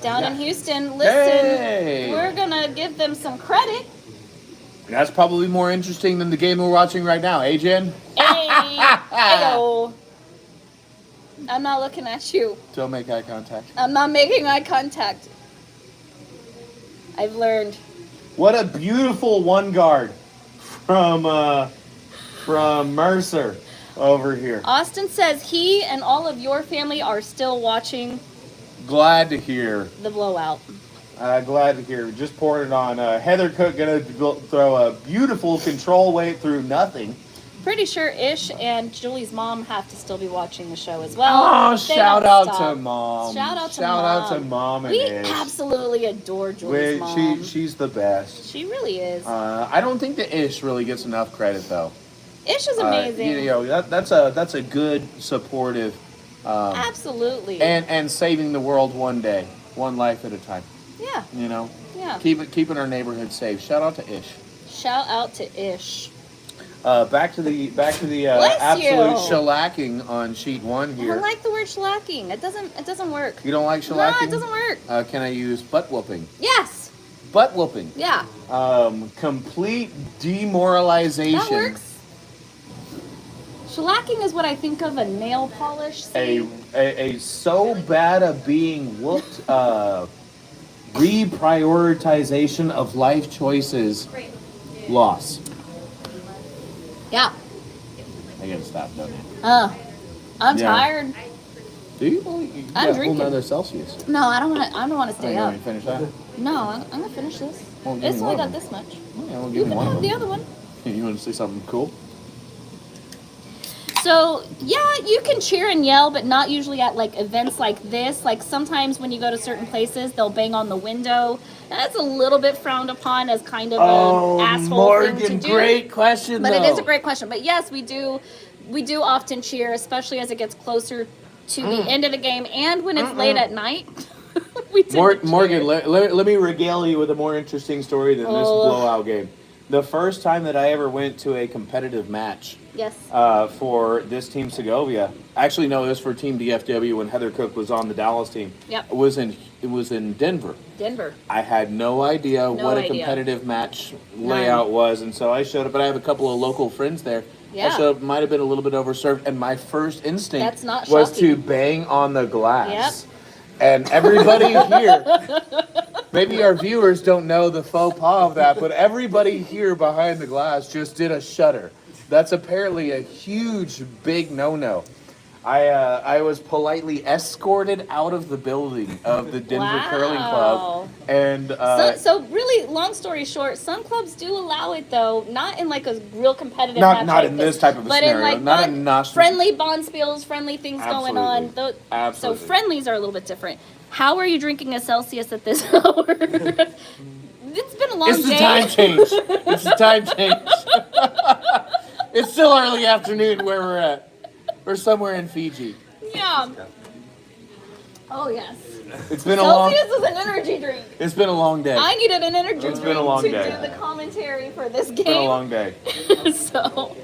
down in Houston. Listen, Hey! we're going to give them some credit. That's probably more interesting than the game we're watching right now, eh, Jen? Hey, ayo. I'm not looking at you. Don't make eye contact. I'm not making eye contact. I've learned. What a beautiful one guard from Mercer over here. Austin says he and all of your family are still watching Glad to hear. the blowout. Glad to hear. Just poured it on. Heather Cook gonna throw a beautiful control weight through nothing. Pretty sure Ish and Julie's mom have to still be watching the show as well. Oh, They shout don't out stop. to mom. Shout out to Shout mom. out to mom and We Ish. absolutely adore Julie's mom. She's the best. She really is. I don't think that Ish really gets enough credit though. Ish is amazing. You know, that's a good supportive. Absolutely. And saving the world one day, one life at a time. Yeah. You know, Yeah. keeping our neighborhood safe. Shout out to Ish. Shout out to Ish. Back to the Bless absolute you. shellacking on sheet 1 I here. don't like the word shellacking. It doesn't work. You don't like No, shellacking? it doesn't work. Can I use butt whooping? Yes. Butt whooping. Yeah. Complete demoralization. That works. Shellacking is what I think of a nail polish. See? A so bad of being whooped. Reprioritization of life choices. Loss. Yeah. I gotta stop, don't you? I'm Yeah. tired. Do you? Well, you I'm got a drinking. whole nother Celsius. No, I don't want to stay You up. want me to finish that? No, I'm gonna finish this. Well, give It's me only one got of this much. Yeah, well, You give me can one of have them. the other one. You want to say something cool? So yeah, you can cheer and yell, but not usually at like events like this. Like sometimes when you go to certain places, they'll bang on the window. That's a little bit frowned upon as kind of an asshole thing to do. Great question, But though. it is a great question. But yes, we do often cheer, especially as it gets closer to the end of the game and when it's late at night. we tend to cheer. Morgan, let me regale you with a more interesting story than this blowout game. The first time that I ever went to a competitive match Yes. for this team Segovia, actually no, it was for Team DFW when Heather Cook was on the Dallas team. Yep. It was in Denver. Denver. I had no idea what a competitive match layout was, and so I showed up. But I have a couple of local friends there. Yeah. I showed up, might have been a little bit overserved, and my first instinct That's not was shocking. to bang on the glass. And everybody here, maybe our viewers don't know the faux pas of that, but everybody here behind the glass just did a shudder. That's apparently a huge, big no-no. I was politely escorted out of the building of the Denver Curling Club, and So really, long story short, some clubs do allow it though, not in like a real competitive not match in this type of a but scenario, in like not in friendly bond spills, friendly things going on. Absolutely. So friendlies are a little bit different. How are you drinking a Celsius at this hour? It's been a long It's day. the time change. It's the time change. It's still early afternoon where we're at. We're somewhere in Fiji. Yeah. Oh yes. It's been a long. Celsius is an energy drink. It's been a long day. I needed an energy It's drink been a long to day. do the commentary for this game. It's been a long day. So,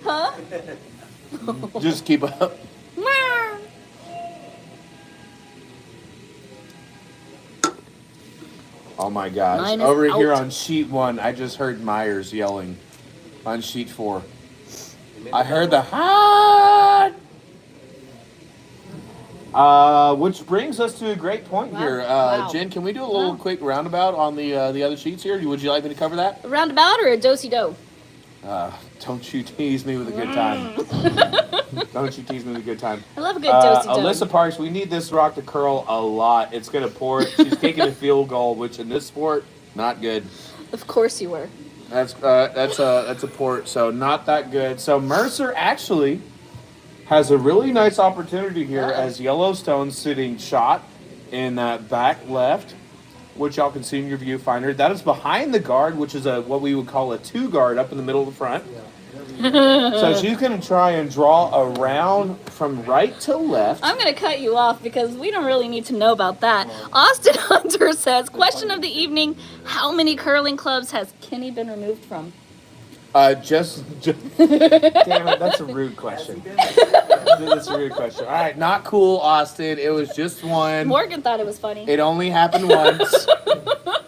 huh? Just keep up. Oh my gosh. Mine is Over here out. on sheet 1, I just heard Myers yelling. On sheet 4. I heard the hot. Which brings us to a great point here. Wow. Jen, can we do a little quick roundabout on the other sheets here? Would you like me to cover that? A roundabout or a do-si-do? Don't you tease me with a good time. Don't you tease me with a good time. I love a good do-si-do. Alyssa Parks, we need this rock to curl a lot. It's going to pour it. She's taking a field goal, which in this sport, not good. Of course you were. That's a port, so not that good. So Mercer actually has a really nice opportunity here as Yellowstone's sitting shot in that back left, which y'all can see in your viewfinder. That is behind the guard, which is what we would call a 2 guard up in the middle of the front. So she's going to try and draw around from right to left. I'm going to cut you off because we don't really need to know about that. Austin Hunter says, question of the evening, how many curling clubs has Kenny been removed from? Just damn it, that's a rude question. That's a rude question. All right, not cool, Austin. It was just one. Morgan thought it was funny. It only happened once.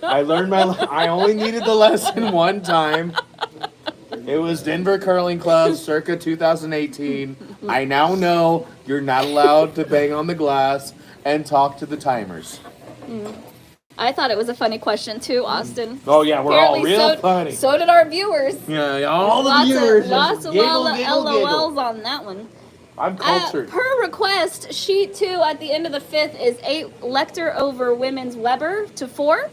I only needed the lesson one time. It was Denver Curling Club circa 2018. I now know you're not allowed to bang on the glass and talk to the timers. I thought it was a funny question too, Austin. Oh yeah, we're Apparently all real funny. So did our viewers. Yeah, all the viewers. Lots of giggle, LOLs giggle. on that one. I'm cultured. Per request, sheet 2 at the end of the 5th is 8 Lecter over women's Weber to 4.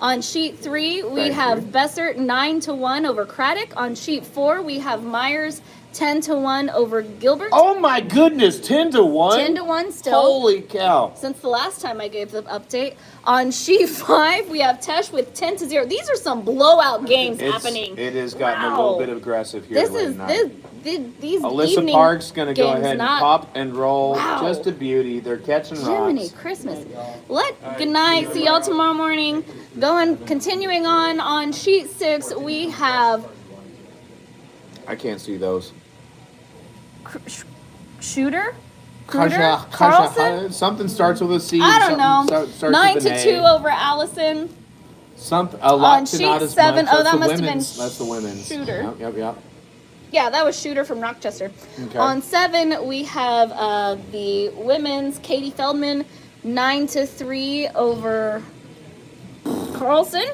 On sheet 3, we have Besser 9-1 over Craddock. On sheet 4, we have Myers 10-1 over Gilbert. Oh my goodness, 10-1? 10-1 still. Holy cow. Since the last time I gave the update. On sheet 5, we have Tesh with 10-0. These are some blowout games happening. It has gotten a Wow. little bit aggressive here. This late is night. these Alyssa evening Park's going to go games, ahead and not- pop and roll. Wow. Just a beauty. They're catching Jiminy rocks. Christmas. Good night. See y'all tomorrow morning. Continuing on sheet 6, we have I can't see those. Shooter? Kasha, Carlson? something starts with a C. I don't know. Starts with an 9-2 A. over Allison. A lot On to sheet not as 7. much. Oh, That's that the must have been women's. That's the women's. Shooter. Yep. Yeah, that was Shooter from Rochester. Okay. On 7, we have the women's Katie Feldman 9-3 over Carlson.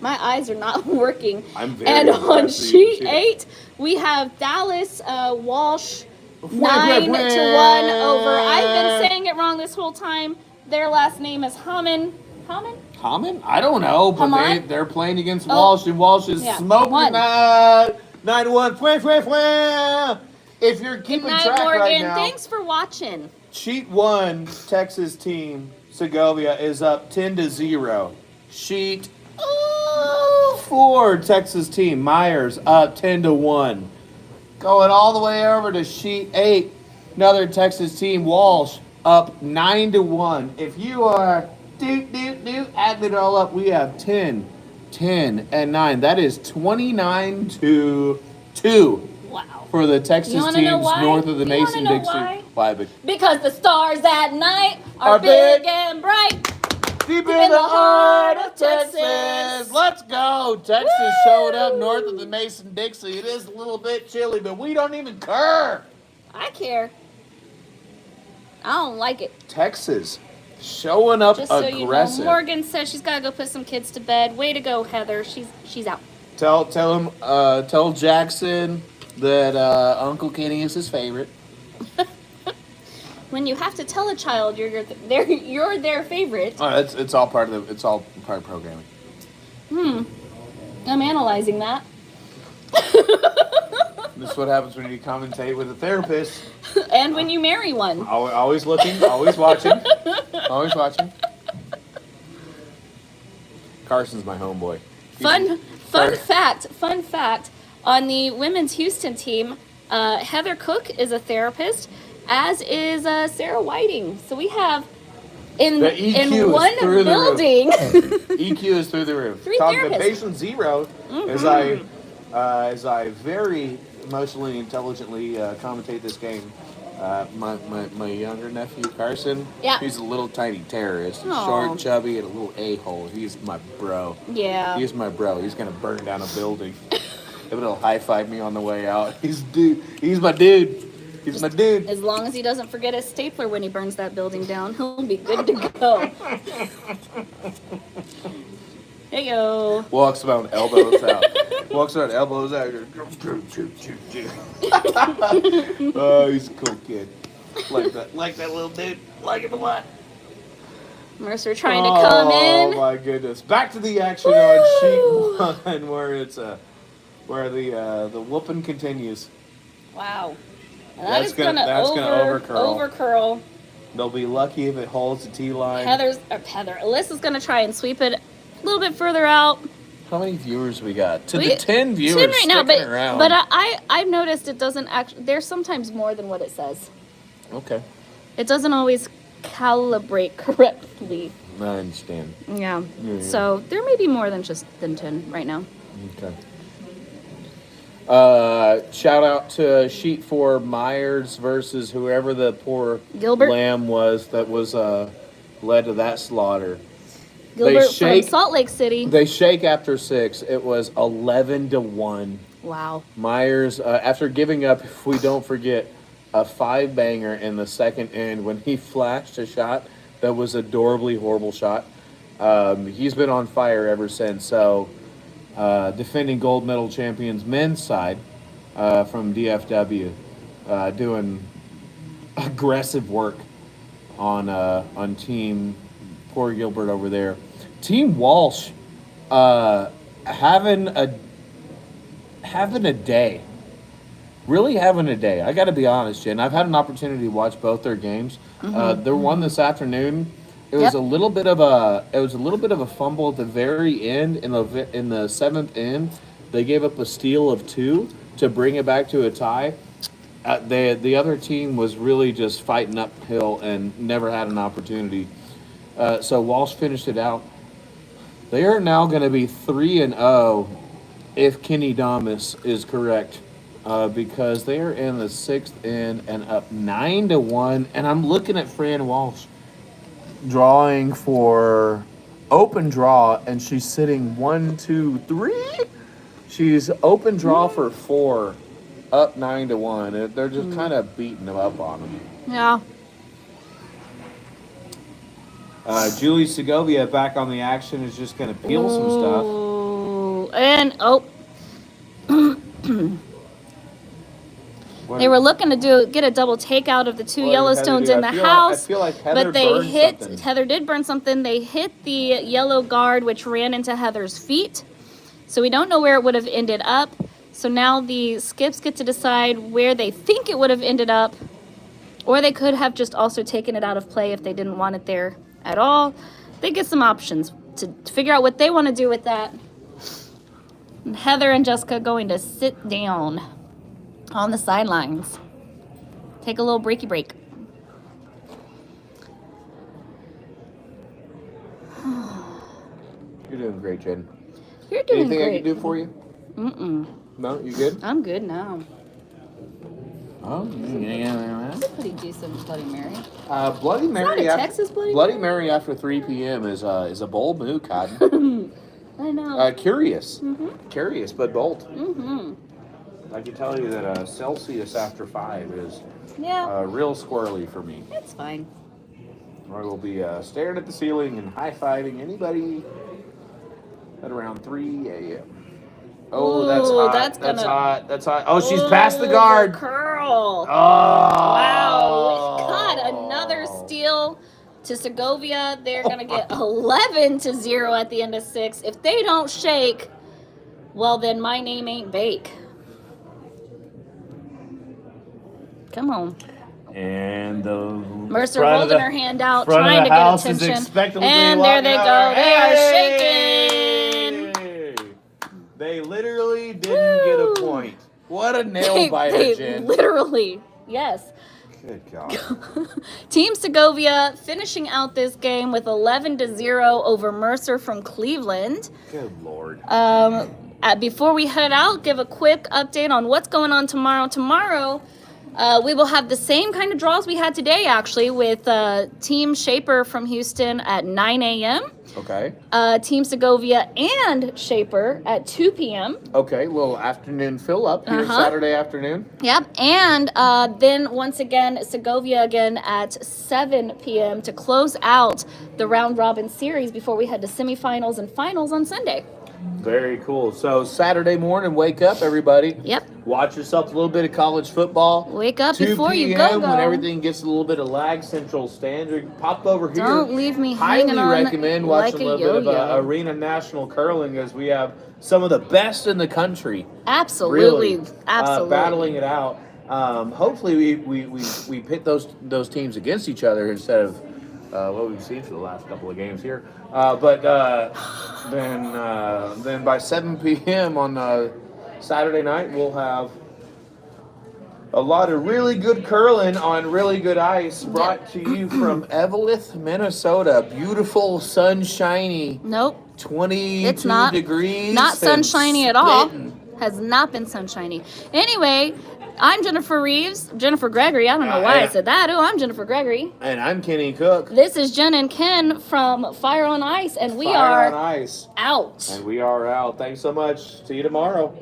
My eyes are not working. I'm very And on impressed that you sheet see that. 8, we have Dallas Walsh 9-1 over. I've been saying it wrong this whole time. Their last name is Haman. Haman? Haman? I don't know, but Haman? they're playing against Oh. Walsh, and Walsh is Yeah, smoking one. that 9-1. if you're Good keeping night, track Morgan. right now, Thanks for watching. Sheet 1, Texas team, Segovia, is up 10-0. Sheet 4, Texas team, Myers, up 10-1. Going all the way over to sheet 8, another Texas team, Walsh, up 9-1. If you are adding it all up, we have 10, 10, and 9. That is 29-2 Wow. for the Texas You wanna know teams why? north of the You wanna Mason know Dixie. why? But Because the stars at night are Are big. big and bright. deep in the heart of Texas. Let's go. Texas showed up north of the Mason Dixie. It is a little bit chilly, but we don't even care. I care. I don't like it. Texas showing up Just so aggressive. you know, Morgan says she's gotta go put some kids to bed. Way to go, Heather. She's out. Tell Jackson that Uncle Kenny is his favorite. When you have to tell a child you're their favorite. Oh, it's all part of programming. I'm analyzing that. This is what happens when you commentate with a therapist. And when you marry one. Always looking, always watching, always watching. Carson's my homeboy. Fun fact. On the women's Houston team, Heather Cook is a therapist, as is Sarah Whiting. So we have in The EQ is one through the roof. building. EQ is through the roof. Three Talking to therapists. patient zero, as I very emotionally, intelligently commentate this game. My younger nephew Carson, Yeah. he's a little tiny terrorist, Aw. short, chubby, and a little a-hole. He's my bro. Yeah. He's my bro. He's gonna burn down a building. He'll high five me on the way out. He's my dude. He's my dude. As long as he doesn't forget his stapler when he burns that building down, he'll be good to go. Hey-yo. Walks around elbows out. Oh, he's a cool kid. Like that little dude. Like him a lot. Mercer trying to come in. Oh my goodness! Back to the action on sheet 1, where the whooping continues. Wow. And That's gonna overcurl. They'll be lucky if it holds the T line. Alyssa's gonna try and sweep it a little bit further out. How many viewers we got? To We- the 10 viewers 10 right now, sticking around. but I've noticed it doesn't actually. There's sometimes more than what it says. Okay, It doesn't always calibrate correctly. I understand. Yeah. Yeah. So there may be more than 10 right now. Okay. Shout out to sheet 4 Myers versus whoever the poor Gilbert? lamb was that was led to that slaughter. Gilbert shake- from Salt Lake City. They shake after 6. It was 11-1. Wow. Myers, after giving up, if we don't forget, a 5-banger in the second end when he flashed a shot that was adorably horrible shot. He's been on fire ever since. So, defending gold medal champions men's side from DFW, doing aggressive work on team poor Gilbert over there. Team Walsh having a day. Really having a day. I got to be honest, Jen. I've had an opportunity to watch both their games. Their one this afternoon. It was Yep. a little bit of a fumble at the very end in the 7th end. They gave up a steal of 2 to bring it back to a tie. The other team was really just fighting uphill and never had an opportunity. So Walsh finished it out. They are now going to be 3-0 if Kenny Damas is correct. Because they are in the 6th end and up 9-1. And I'm looking at Fran Walsh drawing for open draw, and she's sitting 1, 2, 3. She's open draw for 4, up 9-1. They're just kind of beating them up on them. Yeah. Julie Segovia back on the action is just going to peel some stuff. Ooh. And What- they were looking to get a double takeout of the 2 what did Heather Yellowstones do? in the I house. feel like Heather But they burned hit. something. Heather did burn something. They hit the yellow guard, which ran into Heather's feet. So we don't know where it would have ended up. So now the skips get to decide where they think it would have ended up, or they could have just also taken it out of play if they didn't want it there at all. They get some options to figure out what they want to do with that. And Heather and Jessica going to sit down on the sidelines. Take a little breaky break. You're doing great, Jen. You're doing Anything great. I can do for you? Mm-mm. No, you good? I'm good now. Oh, yeah. That's a pretty decent Bloody Mary. Bloody Mary. Is that a Texas Bloody Bloody Mary after 3 p.m. is a bold move, Cotton. I know. Curious. Mm-hmm. Curious, but bold. Mm-hmm. I can tell you that Celsius after 5 is Yeah, real squirrely for me. it's fine. I will be staring at the ceiling and high-fiving anybody at around 3 a.m. Oh, that's Ooh, hot. that's That's gonna- hot. That's hot. Oh, she's past the guard. Curl. Oh. Wow, we got another steal to Segovia. They're going to get 11-0 at the end of 6. If they don't shake, well, then my name ain't Bake. Come on. And the Mercer front of holding the- her hand out, front of trying the to get house is attention. expectantly And there they walking go. out. They are Hey! shaking. They literally didn't get a point. What a nail biter, They Jen. literally, yes. Good God. Team Segovia finishing out this game with 11-0 over Mercer from Cleveland. Good Lord. Before we head out, give a quick update on what's going on tomorrow. Tomorrow, we will have the same kind of draws we had today, actually, with Team Shaper from Houston at 9 a.m., Okay. Team Segovia and Shaper at 2 p.m. Okay, little afternoon fill up here Saturday afternoon. Yep, and then once again, Segovia again at 7 p.m. to close out the round robin series before we head to semifinals and finals on Sunday. Very cool. So Saturday morning, wake up, everybody. Yep. Watch yourself a little bit of college football. Wake up 2 before you p.m. go. when everything gets a little bit of lag, Central Standard. Pop over here. Don't leave me hanging Highly on recommend like watching a a little bit yo-yo. of Arena National Curling as we have some of the best in the country. Absolutely, Really, absolutely. battling it out. Hopefully we pit those teams against each other instead of what we've seen for the last couple of games here. But then by 7 p.m. on Saturday night, we'll have a lot of really good curling on really good ice brought to you from Evelyn, Minnesota. Beautiful, sunshiny, Nope, 22 it's not. degrees. Not and sunshiny at all. spitting. Has not been sunshiny. Anyway, I'm Jennifer Reeves. Jennifer Gregory. I don't know why I said that. Oh, I'm Jennifer Gregory. And I'm Kenny Cook. This is Jen and Ken from Fire on Ice, and we Fire are on ice. out. And we are out. Thanks so much. See you tomorrow.